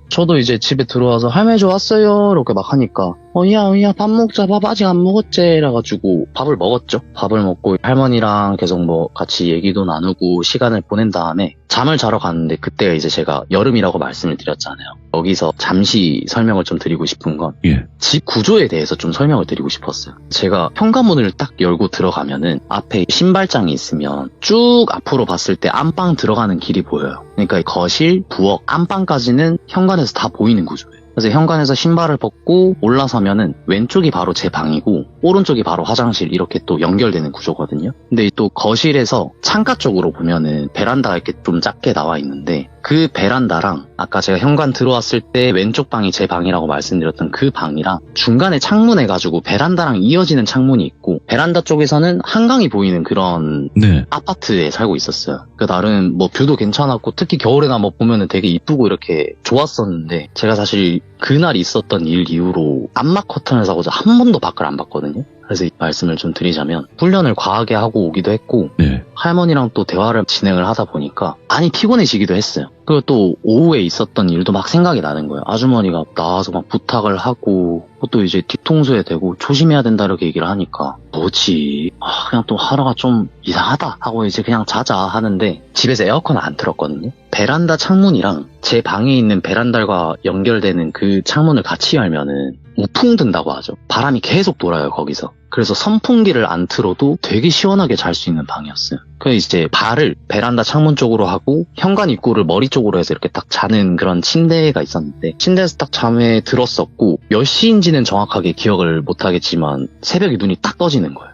저도 이제 집에 들어와서 할머니 저 왔어요 이렇게 막 하니까 야 밥 먹자 밥 아직 안 먹었지 이래가지고 밥을 먹었죠. 밥을 먹고 할머니랑 계속 뭐 같이 얘기도 나누고 시간을 보낸 다음에 잠을 자러 갔는데 그때가 이제 제가 여름이라고 말씀을 드렸잖아요. 여기서 잠시 설명을 좀 드리고 싶은 건 집 구조에 대해서 좀 설명을 드리고 싶었어요. 제가 현관문을 딱 열고 들어가면은 앞에 신발장이 있으면 쭉 앞으로 봤을 때 안방 들어가는 길이 보여요. 그러니까 거실, 부엌, 안방까지는 현관에서 다 보이는 구조예요. 그래서 현관에서 신발을 벗고 올라서면은 왼쪽이 바로 제 방이고 오른쪽이 바로 화장실 이렇게 또 연결되는 구조거든요. 근데 또 거실에서 창가 쪽으로 보면은 베란다가 이렇게 좀 작게 나와 있는데 그 베란다랑 아까 제가 현관 들어왔을 때 왼쪽 방이 제 방이라고 말씀드렸던 그 방이랑 중간에 창문 해가지고 베란다랑 이어지는 창문이 있고 베란다 쪽에서는 한강이 보이는 그런 네. 아파트에 살고 있었어요. 그 나름 뭐 뷰도 괜찮았고 특히 겨울에나 뭐 보면은 되게 이쁘고 이렇게 좋았었는데 제가 사실 그날 있었던 일 이후로 암막 커튼을 사고서 한 번도 밖을 안 봤거든요. 그래서 이 말씀을 좀 드리자면 훈련을 과하게 하고 오기도 했고 네. 할머니랑 또 대화를 진행을 하다 보니까 많이 피곤해지기도 했어요. 그리고 또 오후에 있었던 일도 막 생각이 나는 거예요. 아주머니가 나와서 막 부탁을 하고 또 이제 뒤통수에 대고 조심해야 된다 이렇게 얘기를 하니까 뭐지? 그냥 또 하루가 좀 이상하다 하고 이제 그냥 자자 하는데 집에서 에어컨을 안 틀었거든요. 베란다 창문이랑 제 방에 있는 베란다가 연결되는 그 창문을 같이 열면은 우풍 든다고 하죠. 바람이 계속 돌아요, 거기서. 그래서 선풍기를 안 틀어도 되게 시원하게 잘 수 있는 방이었어요. 그래서 이제 발을 베란다 창문 쪽으로 하고 현관 입구를 머리 쪽으로 해서 이렇게 딱 자는 그런 침대가 있었는데 침대에서 딱 잠에 들었었고 몇 시인지는 정확하게 기억을 못하겠지만 새벽에 눈이 딱 떠지는 거예요.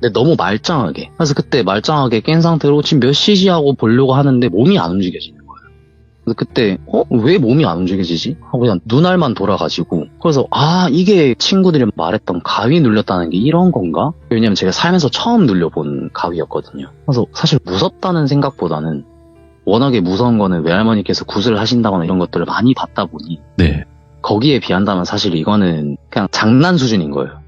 근데 너무 말짱하게. 그래서 그때 말짱하게 깬 상태로 지금 몇 시지 하고 보려고 하는데 몸이 안 움직여지는 거예요. 그래서 그때 왜 몸이 안 움직여지지? 하고 그냥 눈알만 돌아가지고 그래서 이게 친구들이 말했던 가위 눌렸다는 게 이런 건가? 왜냐면 제가 살면서 처음 눌려본 가위였거든요. 그래서 사실 무섭다는 생각보다는 워낙에 무서운 거는 외할머니께서 굿을 하신다거나 이런 것들을 많이 봤다 보니 네. 거기에 비한다면 사실 이거는 그냥 장난 수준인 거예요.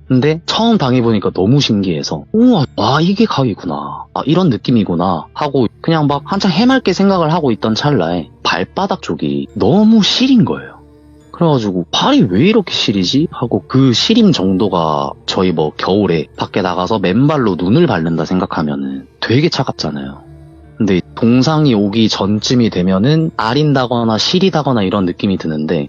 근데 처음 당해보니까 너무 신기해서 우와 이게 가위구나 이런 느낌이구나 하고 그냥 막 한창 해맑게 생각을 하고 있던 찰나에 발바닥 쪽이 너무 시린 거예요. 그래가지고 발이 왜 이렇게 시리지? 하고 그 시림 정도가 저희 뭐 겨울에 밖에 나가서 맨발로 눈을 밟는다 생각하면은 되게 차갑잖아요. 근데 동상이 오기 전쯤이 되면은 아린다거나 시리다거나 이런 느낌이 드는데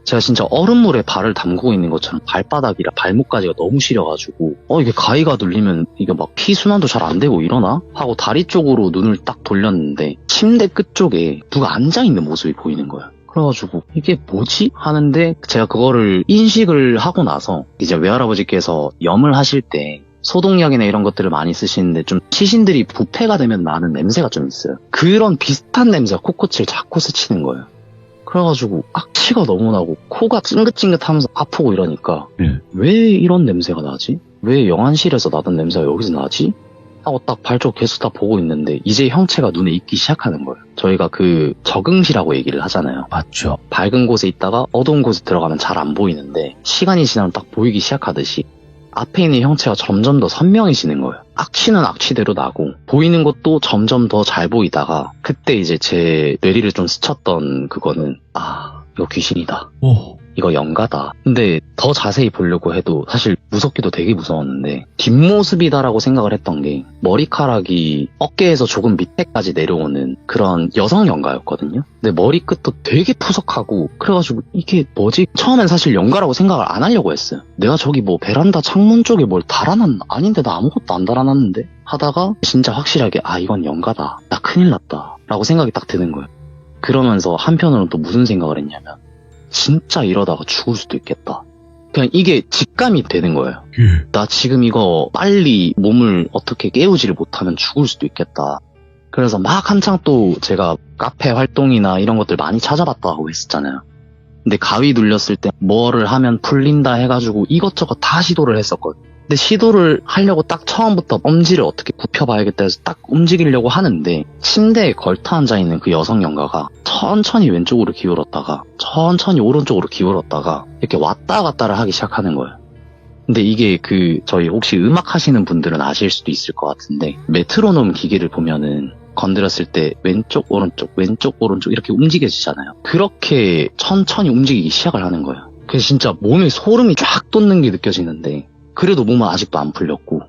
제가 진짜 얼음물에 발을 담그고 있는 것처럼 발바닥이랑 발목까지가 너무 시려가지고 이게 가위가 눌리면 이게 막 피순환도 잘 안 되고 이러나? 하고 다리 쪽으로 눈을 딱 돌렸는데 침대 끝쪽에 누가 앉아있는 모습이 보이는 거예요. 그래가지고 이게 뭐지? 하는데 제가 그거를 인식을 하고 나서 이제 외할아버지께서 염을 하실 때 소독약이나 이런 것들을 많이 쓰시는데 좀 시신들이 부패가 되면 나는 냄새가 좀 있어요. 그런 비슷한 냄새가 코끝을 자꾸 스치는 거예요. 그래가지고 악취가 너무 나고 코가 찡긋찡긋하면서 아프고 이러니까 왜 이런 냄새가 나지? 왜 영안실에서 나던 냄새가 여기서 나지? 하고 딱 발쪽 계속 다 보고 있는데 이제 형체가 눈에 익기 시작하는 거예요. 저희가 그 적응시라고 얘기를 하잖아요. 맞죠. 밝은 곳에 있다가 어두운 곳에 들어가면 잘 안 보이는데 시간이 지나면 딱 보이기 시작하듯이 앞에 있는 형체가 점점 더 선명해지는 거예요. 악취는 악취대로 나고 보이는 것도 점점 더 잘 보이다가 그때 이제 제 뇌리를 좀 스쳤던 그거는 이거 귀신이다. 이거 영가다. 근데 더 자세히 보려고 해도 사실 무섭기도 되게 무서웠는데 뒷모습이다라고 생각을 했던 게 머리카락이 어깨에서 조금 밑에까지 내려오는 그런 여성 영가였거든요. 근데 머리끝도 되게 푸석하고 그래가지고 이게 뭐지? 처음엔 사실 영가라고 생각을 안 하려고 했어요. 내가 저기 뭐 베란다 창문 쪽에 뭘 달아놨나? 아닌데 나 아무것도 안 달아놨는데? 하다가 진짜 확실하게 이건 영가다. 나 큰일 났다. 라고 생각이 딱 드는 거예요. 그러면서 한편으로는 또 무슨 생각을 했냐면 진짜 이러다가 죽을 수도 있겠다. 그냥 이게 직감이 되는 거예요. 나 지금 이거 빨리 몸을 어떻게 깨우지를 못하면 죽을 수도 있겠다. 그래서 막 한창 또 제가 카페 활동이나 이런 것들 많이 찾아봤다고 했었잖아요. 근데 가위 눌렸을 때 뭐를 하면 풀린다 해가지고 이것저것 다 시도를 했었거든요. 근데 시도를 하려고 딱 처음부터 엄지를 어떻게 굽혀봐야겠다 해서 딱 움직이려고 하는데 침대에 걸터 앉아있는 그 여성 영가가 천천히 왼쪽으로 기울었다가 천천히 오른쪽으로 기울었다가 이렇게 왔다 갔다를 하기 시작하는 거예요. 근데 이게 저희 혹시 음악 하시는 분들은 아실 수도 있을 것 같은데 메트로놈 기계를 보면은 건드렸을 때 왼쪽 오른쪽 이렇게 움직여지잖아요. 그렇게 천천히 움직이기 시작을 하는 거예요. 그래서 진짜 몸에 소름이 쫙 돋는 게 느껴지는데 그래도 몸은 아직도 안 풀렸고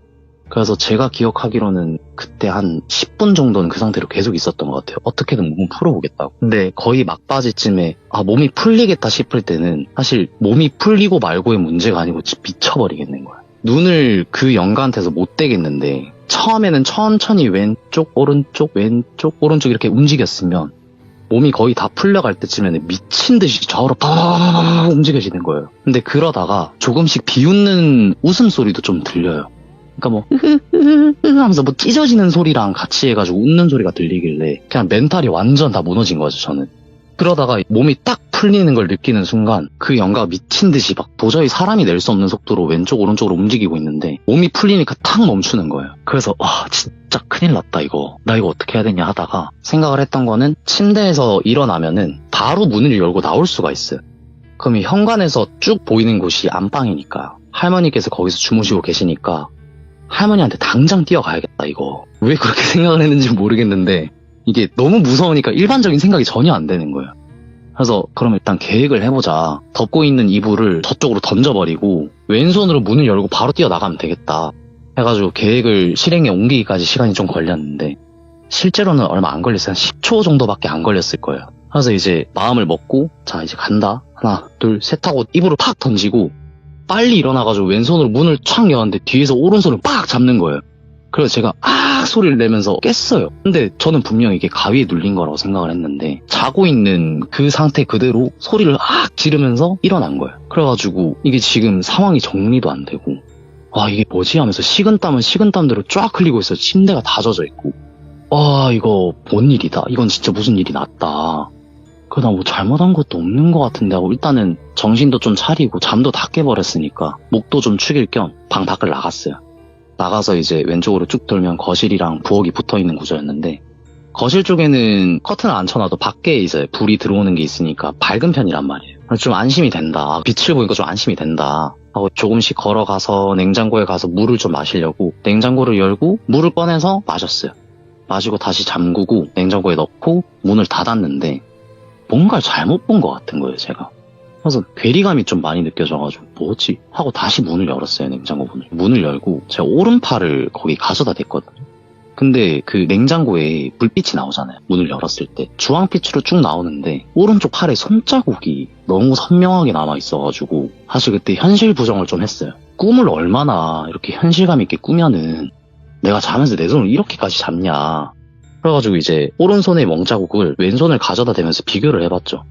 그래서 제가 기억하기로는 그때 한 10분 정도는 그 상태로 계속 있었던 것 같아요. 어떻게든 몸을 풀어보겠다고. 근데 거의 막바지쯤에 몸이 풀리겠다 싶을 때는 사실 몸이 풀리고 말고의 문제가 아니고 미쳐버리겠는 거예요. 눈을 그 영가한테서 못 떼겠는데 처음에는 천천히 왼쪽 오른쪽 이렇게 움직였으면 몸이 거의 다 풀려갈 때쯤에는 미친 듯이 좌우로 팍 움직여지는 거예요. 근데 그러다가 조금씩 비웃는 웃음소리도 좀 들려요. 그러니까 뭐 하면서 뭐 찢어지는 소리랑 같이 해가지고 웃는 소리가 들리길래 그냥 멘탈이 완전 다 무너진 거죠, 저는. 그러다가 몸이 딱 풀리는 걸 느끼는 순간 그 연가가 미친 듯이 막 도저히 사람이 낼 수 없는 속도로 왼쪽 오른쪽으로 움직이고 있는데 몸이 풀리니까 탁 멈추는 거예요. 그래서 와 진짜 큰일 났다 이거. 나 이거 어떻게 해야 되냐 하다가 생각을 했던 거는 침대에서 일어나면은 바로 문을 열고 나올 수가 있어요. 그럼 이 현관에서 쭉 보이는 곳이 안방이니까 할머니께서 거기서 주무시고 계시니까 할머니한테 당장 뛰어가야겠다 이거. 왜 그렇게 생각을 했는지 모르겠는데 이게 너무 무서우니까 일반적인 생각이 전혀 안 되는 거예요. 그래서 그럼 일단 계획을 해보자. 덮고 있는 이불을 저쪽으로 던져버리고 왼손으로 문을 열고 바로 뛰어나가면 되겠다 해가지고 계획을 실행에 옮기기까지 시간이 좀 걸렸는데 실제로는 얼마 안 걸렸어요. 한 10초 정도밖에 안 걸렸을 거예요. 그래서 이제 마음을 먹고 자 이제 간다. 하나 둘 셋 하고 이불을 팍 던지고 빨리 일어나가지고 왼손으로 문을 촥 여는데 뒤에서 오른손을 빡 잡는 거예요. 그래서 제가 소리를 내면서 깼어요. 근데 저는 분명 이게 가위에 눌린 거라고 생각을 했는데 자고 있는 그 상태 그대로 소리를 지르면서 일어난 거예요. 그래가지고 이게 지금 상황이 정리도 안 되고 와 이게 뭐지 하면서 식은땀은 식은땀대로 쫙 흘리고 있어요. 침대가 다 젖어 있고 와 이거 뭔 일이다. 이건 진짜 무슨 일이 났다. 그 나 뭐 잘못한 것도 없는 것 같은데 하고 일단은 정신도 좀 차리고 잠도 다 깨버렸으니까 목도 좀 축일 겸 방 밖을 나갔어요. 나가서 이제 왼쪽으로 쭉 돌면 거실이랑 부엌이 붙어있는 구조였는데 거실 쪽에는 커튼을 안 쳐놔도 밖에 이제 불이 들어오는 게 있으니까 밝은 편이란 말이에요. 그래서 좀 안심이 된다. 빛을 보니까 좀 안심이 된다 하고 조금씩 걸어가서 냉장고에 가서 물을 좀 마시려고 냉장고를 열고 물을 꺼내서 마셨어요. 마시고 다시 잠그고 냉장고에 넣고 문을 닫았는데 뭔가를 잘못 본 것 같은 거예요, 제가. 그래서 괴리감이 좀 많이 느껴져가지고 뭐지? 하고 다시 문을 열었어요, 냉장고 문을. 문을 열고 제가 오른팔을 거기 가져다 댔거든요. 근데 그 냉장고에 불빛이 나오잖아요. 문을 열었을 때. 주황빛으로 쭉 나오는데 오른쪽 팔에 손자국이 너무 선명하게 남아있어가지고 사실 그때 현실 부정을 좀 했어요. 꿈을 얼마나 이렇게 현실감 있게 꾸면은 내가 자면서 내 손을 이렇게까지 잡냐. 그래가지고 이제 오른손의 멍자국을 왼손을 가져다 대면서 비교를 해봤죠.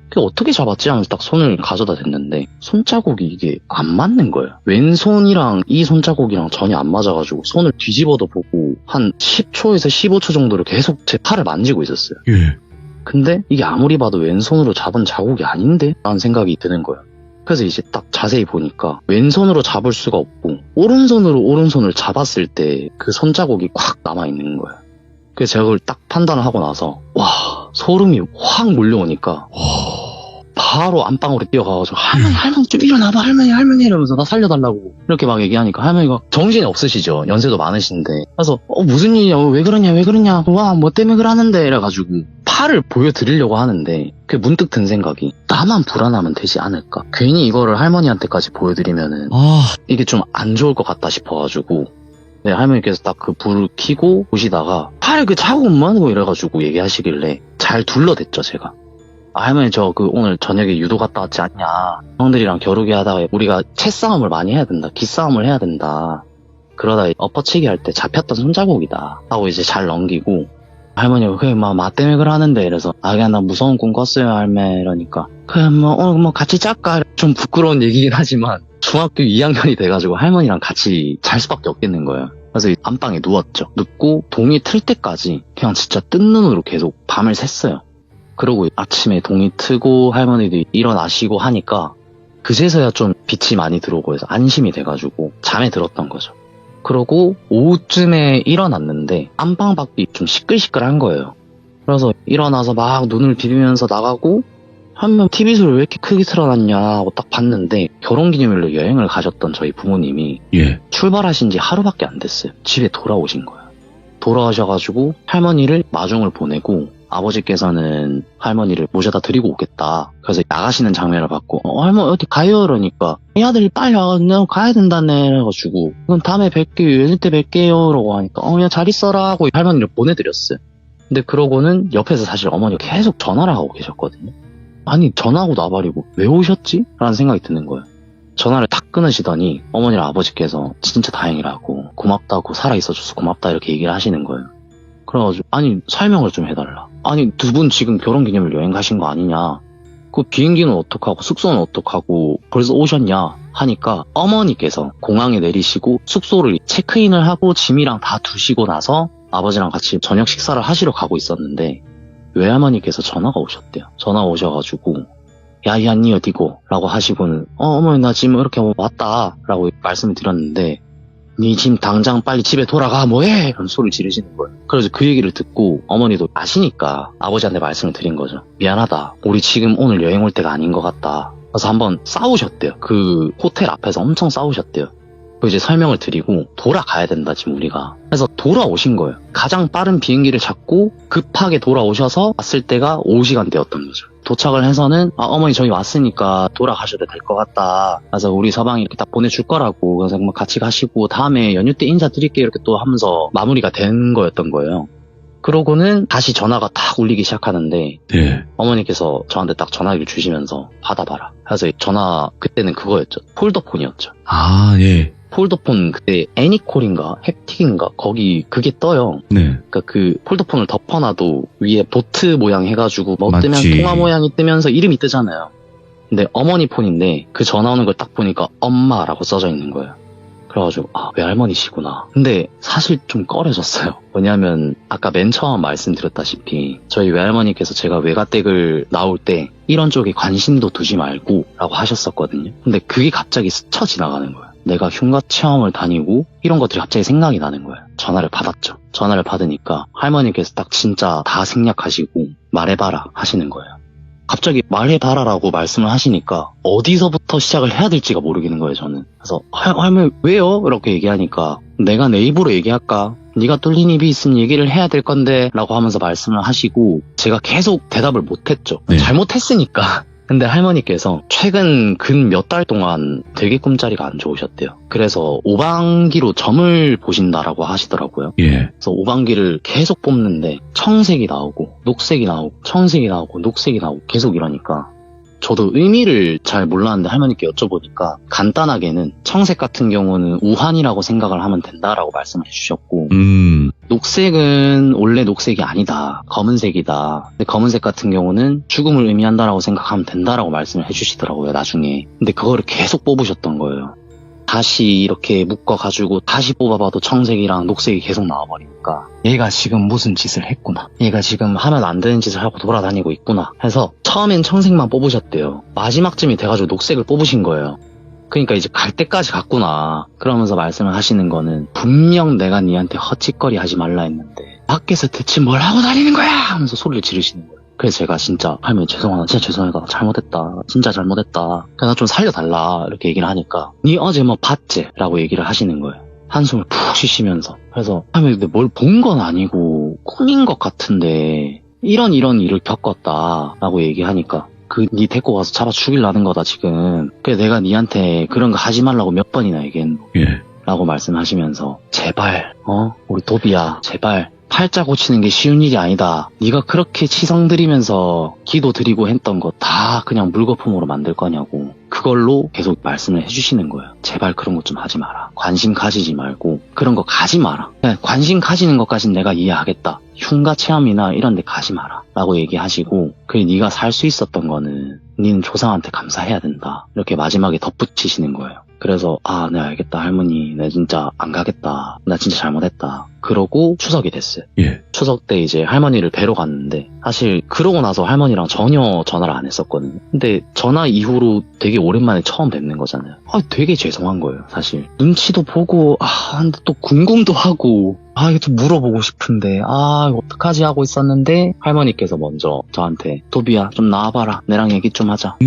그게 어떻게 잡았지 하면서 딱 손을 가져다 댔는데 손자국이 이게 안 맞는 거예요. 왼손이랑 이 손자국이랑 전혀 안 맞아가지고 손을 뒤집어도 보고 한 10초에서 15초 정도를 계속 제 팔을 만지고 있었어요. 예. 근데 이게 아무리 봐도 왼손으로 잡은 자국이 아닌데? 라는 생각이 드는 거예요. 그래서 이제 딱 자세히 보니까 왼손으로 잡을 수가 없고 오른손으로 오른손을 잡았을 때 그 손자국이 콱 남아있는 거예요. 그래서 제가 그걸 딱 판단을 하고 나서 와 소름이 확 몰려오니까 바로 안방으로 뛰어가가지고 할머니 좀 일어나봐 할머니 이러면서 나 살려달라고 이렇게 막 얘기하니까 할머니가 정신이 없으시죠. 연세도 많으신데. 그래서 무슨 일이냐 왜 그러냐 와 뭐 때문에 그러는데 이래가지고 팔을 보여드리려고 하는데 그게 문득 든 생각이 나만 불안하면 되지 않을까. 괜히 이거를 할머니한테까지 보여드리면은 이게 좀 안 좋을 것 같다 싶어가지고 네, 할머니께서 딱 그 불을 켜고 보시다가 팔에 그 자국 뭐하고 이래가지고 얘기하시길래 잘 둘러댔죠 제가. 할머니 저 그 오늘 저녁에 유도 갔다 왔지 않냐. 형들이랑 겨루기 하다가 우리가 채싸움을 많이 해야 된다. 기싸움을 해야 된다. 그러다 엎어치기 할 때 잡혔던 손자국이다 하고 이제 잘 넘기고 할머니가 그래 마 때문에 그러는데 이래서 그냥 나 무서운 꿈 꿨어요 할매 이러니까 그래 오늘 같이 짤까. 좀 부끄러운 얘기긴 하지만 중학교 2학년이 돼가지고 할머니랑 같이 잘 수밖에 없겠는 거예요. 그래서 안방에 누웠죠. 눕고 동이 틀 때까지 그냥 진짜 뜬 눈으로 계속 밤을 샜어요. 그러고 아침에 동이 트고 할머니도 일어나시고 하니까 그제서야 좀 빛이 많이 들어오고 해서 안심이 돼가지고 잠에 들었던 거죠. 그러고 오후쯤에 일어났는데 안방 밖이 좀 시끌시끌한 거예요. 그래서 일어나서 막 눈을 비비면서 나가고 하면 TV 소리 왜 이렇게 크게 틀어놨냐 하고 딱 봤는데 결혼기념일로 여행을 가셨던 저희 부모님이 출발하신 지 하루밖에 안 됐어요. 집에 돌아오신 거예요. 돌아오셔가지고 할머니를 마중을 보내고 아버지께서는 할머니를 모셔다 드리고 오겠다. 그래서 나가시는 장면을 봤고 할머니 어디 가요? 이러니까 이 아들이 빨리 와. 내가 가야 된다네. 그래가지고 그럼 다음에 뵐게요. 연휴 때 뵐게요. 라고 하니까 그냥 잘 있어라 하고 할머니를 보내드렸어요. 근데 그러고는 옆에서 사실 어머니가 계속 전화를 하고 계셨거든요. 아니 전화하고 나발이고 왜 오셨지? 라는 생각이 드는 거예요. 전화를 탁 끊으시더니 어머니랑 아버지께서 진짜 다행이라고 고맙다고 살아있어줘서 고맙다 이렇게 얘기를 하시는 거예요. 그래가지고 아니 설명을 좀 해달라. 아니 두 분 지금 결혼기념일 여행 가신 거 아니냐, 그 비행기는 어떡하고 숙소는 어떡하고 벌써 오셨냐 하니까 어머니께서 공항에 내리시고 숙소를 체크인을 하고 짐이랑 다 두시고 나서 아버지랑 같이 저녁 식사를 하시러 가고 있었는데 외할머니께서 전화가 오셨대요. 전화 오셔가지고 야야 니 어디고? 라고 하시고는 어머니 나 지금 이렇게 왔다 라고 말씀을 드렸는데 니 지금 당장 빨리 집에 돌아가 뭐해? 이런 소리를 지르시는 거예요. 그래서 그 얘기를 듣고 어머니도 아시니까 아버지한테 말씀을 드린 거죠. 미안하다, 우리 지금 오늘 여행 올 때가 아닌 것 같다. 그래서 한번 싸우셨대요. 그 호텔 앞에서 엄청 싸우셨대요. 이제 설명을 드리고 돌아가야 된다 지금 우리가. 그래서 돌아오신 거예요. 가장 빠른 비행기를 잡고 급하게 돌아오셔서 왔을 때가 5시간대였던 거죠. 도착을 해서는 어머니 저희 왔으니까 돌아가셔도 될 것 같다. 그래서 우리 서방이 이렇게 딱 보내줄 거라고. 그래서 뭐 같이 가시고 다음에 연휴 때 인사드릴게요 이렇게 또 하면서 마무리가 된 거였던 거예요. 그러고는 다시 전화가 딱 울리기 시작하는데 네. 어머니께서 저한테 딱 전화기를 주시면서 받아봐라. 그래서 전화 그때는 그거였죠. 폴더폰이었죠. 아, 예. 폴더폰 그때 애니콜인가 햅틱인가 거기 그게 떠요. 네. 그러니까 그 폴더폰을 덮어놔도 위에 보트 모양 해가지고 뭐 뜨면 맞지. 통화 모양이 뜨면서 이름이 뜨잖아요. 근데 어머니 폰인데 그 전화 오는 걸 딱 보니까 엄마라고 써져 있는 거예요. 그래가지고 외할머니시구나. 근데 사실 좀 꺼려졌어요. 왜냐면 아까 맨 처음 말씀드렸다시피 저희 외할머니께서 제가 외가댁을 나올 때 이런 쪽에 관심도 두지 말고 라고 하셨었거든요. 근데 그게 갑자기 스쳐 지나가는 거예요. 내가 흉가 체험을 다니고 이런 것들이 갑자기 생각이 나는 거예요. 전화를 받았죠. 전화를 받으니까 할머니께서 딱 진짜 다 생략하시고 말해봐라 하시는 거예요. 갑자기 말해봐라라고 말씀을 하시니까 어디서부터 시작을 해야 될지가 모르겠는 거예요, 저는. 그래서 할머니 왜요? 이렇게 얘기하니까 내가 내 입으로 얘기할까? 네가 뚫린 입이 있으면 얘기를 해야 될 건데 라고 하면서 말씀을 하시고 제가 계속 대답을 못했죠. 네. 잘못했으니까. 근데 할머니께서 최근 근 몇 달 동안 되게 꿈자리가 안 좋으셨대요. 그래서 오방기로 점을 보신다라고 하시더라고요. 예. 그래서 오방기를 계속 뽑는데 청색이 나오고 녹색이 나오고 청색이 나오고 녹색이 나오고 계속 이러니까 저도 의미를 잘 몰랐는데 할머니께 여쭤보니까 간단하게는 청색 같은 경우는 우환이라고 생각을 하면 된다라고 말씀을 해주셨고 녹색은 원래 녹색이 아니다. 검은색이다. 근데 검은색 같은 경우는 죽음을 의미한다라고 생각하면 된다라고 말씀을 해주시더라고요, 나중에. 근데 그거를 계속 뽑으셨던 거예요. 다시 이렇게 묶어가지고 다시 뽑아봐도 청색이랑 녹색이 계속 나와버리니까 얘가 지금 무슨 짓을 했구나. 얘가 지금 하면 안 되는 짓을 하고 돌아다니고 있구나 해서 처음엔 청색만 뽑으셨대요. 마지막쯤이 돼가지고 녹색을 뽑으신 거예요. 그러니까 이제 갈 때까지 갔구나. 그러면서 말씀을 하시는 거는 분명 내가 니한테 헛짓거리 하지 말라 했는데 밖에서 대체 뭘 하고 다니는 거야 하면서 소리를 지르시는 거예요. 그래서 제가 진짜 할머니 죄송하다, 진짜 죄송하다, 잘못했다, 진짜 잘못했다, 그냥 좀 살려달라 이렇게 얘기를 하니까 니 어제 뭐 봤지? 라고 얘기를 하시는 거예요. 한숨을 푹 쉬시면서. 그래서 할머니 근데 뭘 본 건 아니고 꿈인 것 같은데 이런 일을 겪었다 라고 얘기하니까 니 데리고 가서 잡아 죽이려는 거다 지금. 그래서 내가 니한테 그런 거 하지 말라고 몇 번이나 얘기했노. 예. 라고 말씀하시면서 제발 우리 도비야 제발 팔자 고치는 게 쉬운 일이 아니다. 네가 그렇게 치성 드리면서 기도 드리고 했던 거 다 그냥 물거품으로 만들 거냐고. 그걸로 계속 말씀을 해주시는 거예요. 제발 그런 것 좀 하지 마라. 관심 가지지 말고 그런 거 가지 마라. 그냥 관심 가지는 것까진 내가 이해하겠다. 흉가 체험이나 이런 데 가지 마라 라고 얘기하시고 그래 네가 살 수 있었던 거는 니는 조상한테 감사해야 된다. 이렇게 마지막에 덧붙이시는 거예요. 그래서 네 알겠다 할머니, 내 진짜 안 가겠다, 나 진짜 잘못했다. 그러고 추석이 됐어요. 예. 추석 때 이제 할머니를 뵈러 갔는데 사실 그러고 나서 할머니랑 전혀 전화를 안 했었거든요. 근데 전화 이후로 되게 오랜만에 처음 뵙는 거잖아요. 되게 죄송한 거예요 사실. 눈치도 보고 근데 또 궁금도 하고 이거 좀 물어보고 싶은데 이거 어떡하지 하고 있었는데 할머니께서 먼저 저한테 도비야 좀 나와봐라, 내랑 얘기 좀 하자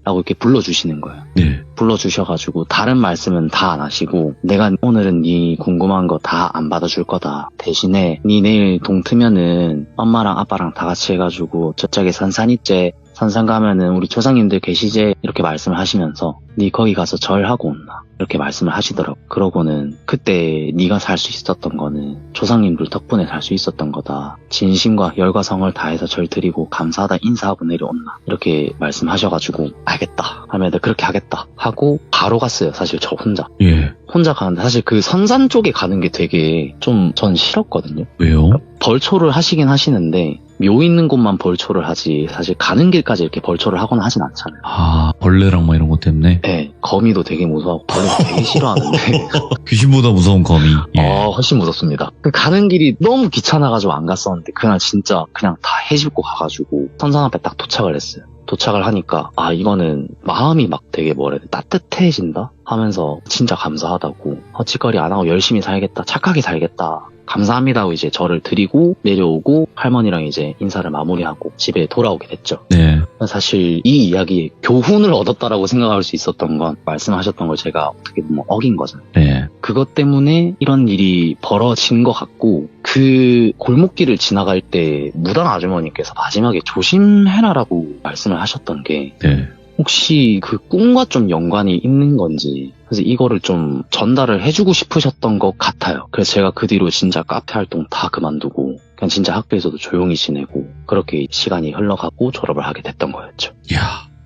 라고 이렇게 불러주시는 거예요. 네. 불러주셔가지고 다른 말씀은 다 안 하시고 내가 오늘은 네 궁금한 거 다 안 받아줄 거다. 대신에 네 내일 동트면은 엄마랑 아빠랑 다 같이 해가지고 저쪽에 산산 있제, 산산 가면은 우리 조상님들 계시제 이렇게 말씀을 하시면서 네 거기 가서 절하고 온나 이렇게 말씀을 하시더라고. 그러고는 그때 네가 살 수 있었던 거는 조상님들 덕분에 살 수 있었던 거다. 진심과 열과 성을 다해서 절 드리고 감사하다 인사하고 내려온나 이렇게 말씀하셔가지고 알겠다 하면 내가 그렇게 하겠다 하고 바로 갔어요. 사실 저 혼자. 예. 혼자 가는데 사실 그 선산 쪽에 가는 게 되게 좀 전 싫었거든요. 왜요? 벌초를 하시긴 하시는데 묘 있는 곳만 벌초를 하지 사실 가는 길까지 이렇게 벌초를 하거나 하진 않잖아요. 아, 벌레랑 뭐 이런 것 때문에? 네, 거미도 되게 무서워하고 벌레도 되게 싫어하는데 귀신보다 무서운 거미. 예. 훨씬 무섭습니다. 가는 길이 너무 귀찮아가지고 안 갔었는데 그날 진짜 그냥 다 해집고 가가지고 선산 앞에 딱 도착을 했어요. 도착을 하니까 이거는 마음이 막 되게 뭐라 해야 돼 따뜻해진다 하면서 진짜 감사하다고 헛짓거리 안 하고 열심히 살겠다 착하게 살겠다 감사합니다 하고 이제 저를 드리고 내려오고 할머니랑 이제 인사를 마무리하고 집에 돌아오게 됐죠. 네. 사실 이 이야기에 교훈을 얻었다라고 생각할 수 있었던 건 말씀하셨던 걸 제가 어떻게 보면 어긴 거잖아요. 네. 그것 때문에 이런 일이 벌어진 것 같고 그 골목길을 지나갈 때 무당 아주머니께서 마지막에 조심해라라고 말씀을 하셨던 게 네. 혹시 그 꿈과 좀 연관이 있는 건지 그래서 이거를 좀 전달을 해주고 싶으셨던 것 같아요. 그래서 제가 그 뒤로 진짜 카페 활동 다 그만두고 그냥 진짜 학교에서도 조용히 지내고 그렇게 시간이 흘러가고 졸업을 하게 됐던 거였죠. 이야.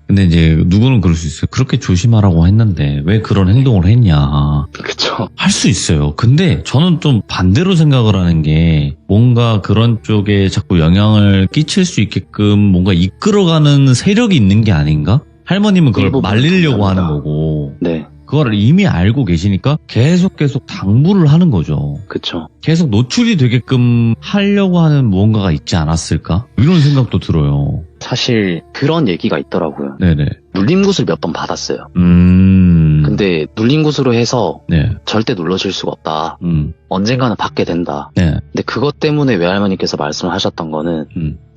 근데 이제 누구는 그럴 수 있어요. 그렇게 조심하라고 했는데 왜 그런 행동을 했냐. 그쵸. 할 수 있어요. 근데 저는 좀 반대로 생각을 하는 게 뭔가 그런 쪽에 자꾸 영향을 끼칠 수 있게끔 뭔가 이끌어가는 세력이 있는 게 아닌가? 할머님은 그걸 일부분 말리려고 동의합니다. 하는 거고 네, 그거를 이미 알고 계시니까 계속 당부를 하는 거죠. 그쵸. 계속 노출이 되게끔 하려고 하는 무언가가 있지 않았을까? 이런 생각도 들어요. 사실 그런 얘기가 있더라고요. 네네. 눌림굿을 몇 번 받았어요. 근데 눌림굿으로 해서 네. 절대 눌러질 수가 없다. 음. 언젠가는 받게 된다. 네. 근데 그것 때문에 외할머니께서 말씀을 하셨던 거는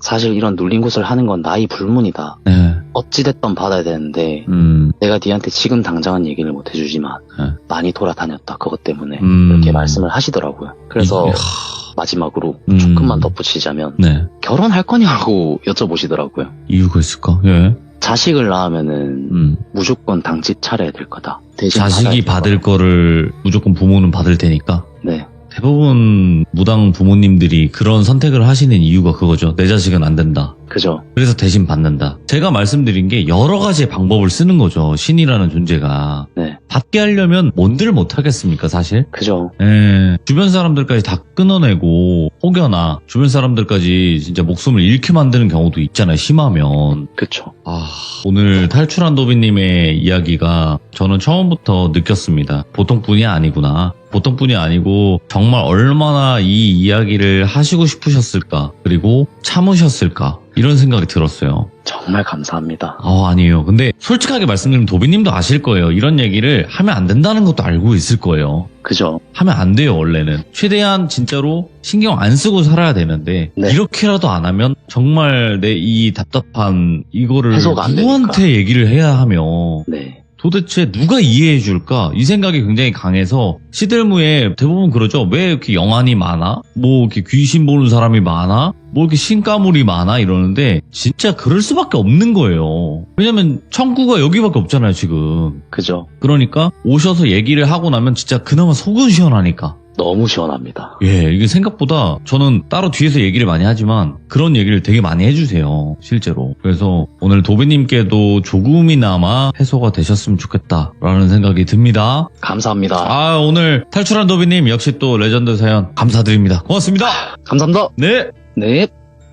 사실 이런 눌림굿을 하는 건 나이 불문이다. 네. 어찌됐든 받아야 되는데 내가 니한테 지금 당장은 얘기를 못 해주지만 네. 많이 돌아다녔다. 그것 때문에 이렇게 말씀을 하시더라고요. 그래서 마지막으로 조금만 덧붙이자면 네. 결혼할 거냐고 여쭤보시더라고요. 이유가 있을까? 예. 자식을 낳으면은 무조건 당직 차려야 될 거다. 대신 자식이 받을 거를 무조건 부모는 받을 테니까. 네, 대부분 무당 부모님들이 그런 선택을 하시는 이유가 그거죠. 내 자식은 안 된다. 그죠. 그래서 대신 받는다. 제가 말씀드린 게 여러 가지의 방법을 쓰는 거죠. 신이라는 존재가. 네, 받게 하려면 뭔들 못 하겠습니까, 사실? 그죠. 예, 주변 사람들까지 다 끊어내고 혹여나 주변 사람들까지 진짜 목숨을 잃게 만드는 경우도 있잖아요. 심하면. 그쵸. 오늘 탈출한 도비님의 이야기가 저는 처음부터 느꼈습니다. 보통 분이 아니구나. 보통 분이 아니고 정말 얼마나 이 이야기를 하시고 싶으셨을까. 그리고 참으셨을까. 이런 생각이 들었어요. 정말 감사합니다. 아니에요. 근데 솔직하게 말씀드리면 도비님도 아실 거예요. 이런 얘기를 하면 안 된다는 것도 알고 있을 거예요. 그죠. 하면 안 돼요, 원래는. 최대한 진짜로 신경 안 쓰고 살아야 되는데 네. 이렇게라도 안 하면 정말 내 이 답답한 이거를 해소가 안 누구한테 얘기를 해야 하며 네. 도대체 누가 이해해 줄까? 이 생각이 굉장히 강해서 시들무에 대부분 그러죠. 왜 이렇게 영안이 많아? 뭐 이렇게 귀신 보는 사람이 많아? 뭐 이렇게 신가물이 많아? 이러는데 진짜 그럴 수밖에 없는 거예요. 왜냐면 천구가 여기밖에 없잖아요, 지금. 그죠. 그러니까 오셔서 얘기를 하고 나면 진짜 그나마 속은 시원하니까. 너무 시원합니다. 예, 이게 생각보다 저는 따로 뒤에서 얘기를 많이 하지만 그런 얘기를 되게 많이 해주세요, 실제로. 그래서 오늘 도비님께도 조금이나마 해소가 되셨으면 좋겠다라는 생각이 듭니다. 감사합니다. 오늘 탈출한 도비님 역시 또 레전드 사연 감사드립니다. 고맙습니다. 감사합니다. 네. 네.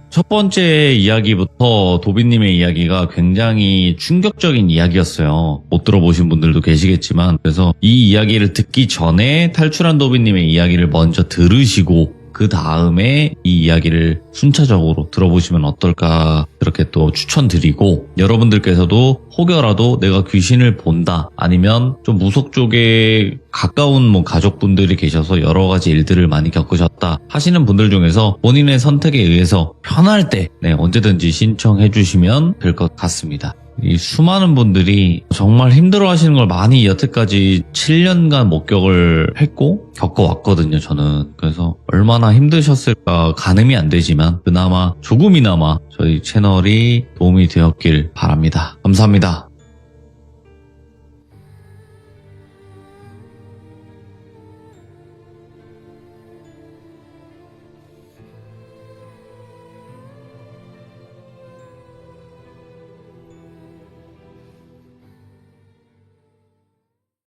첫 번째 이야기부터 도비님의 이야기가 굉장히 충격적인 이야기였어요. 못 들어보신 분들도 계시겠지만 그래서 이 이야기를 듣기 전에 탈출한 도비님의 이야기를 먼저 들으시고 그 다음에 이 이야기를 순차적으로 들어보시면 어떨까 그렇게 또 추천드리고 여러분들께서도 혹여라도 내가 귀신을 본다 아니면 좀 무속 쪽에 가까운 뭐 가족분들이 계셔서 여러 가지 일들을 많이 겪으셨다 하시는 분들 중에서 본인의 선택에 의해서 편할 때 언제든지 신청해 주시면 될 것 같습니다. 이 수많은 분들이 정말 힘들어 하시는 걸 많이 여태까지 7년간 목격을 했고 겪어왔거든요, 저는. 그래서 얼마나 힘드셨을까 가늠이 안 되지만 그나마 조금이나마 저희 채널이 도움이 되었길 바랍니다. 감사합니다.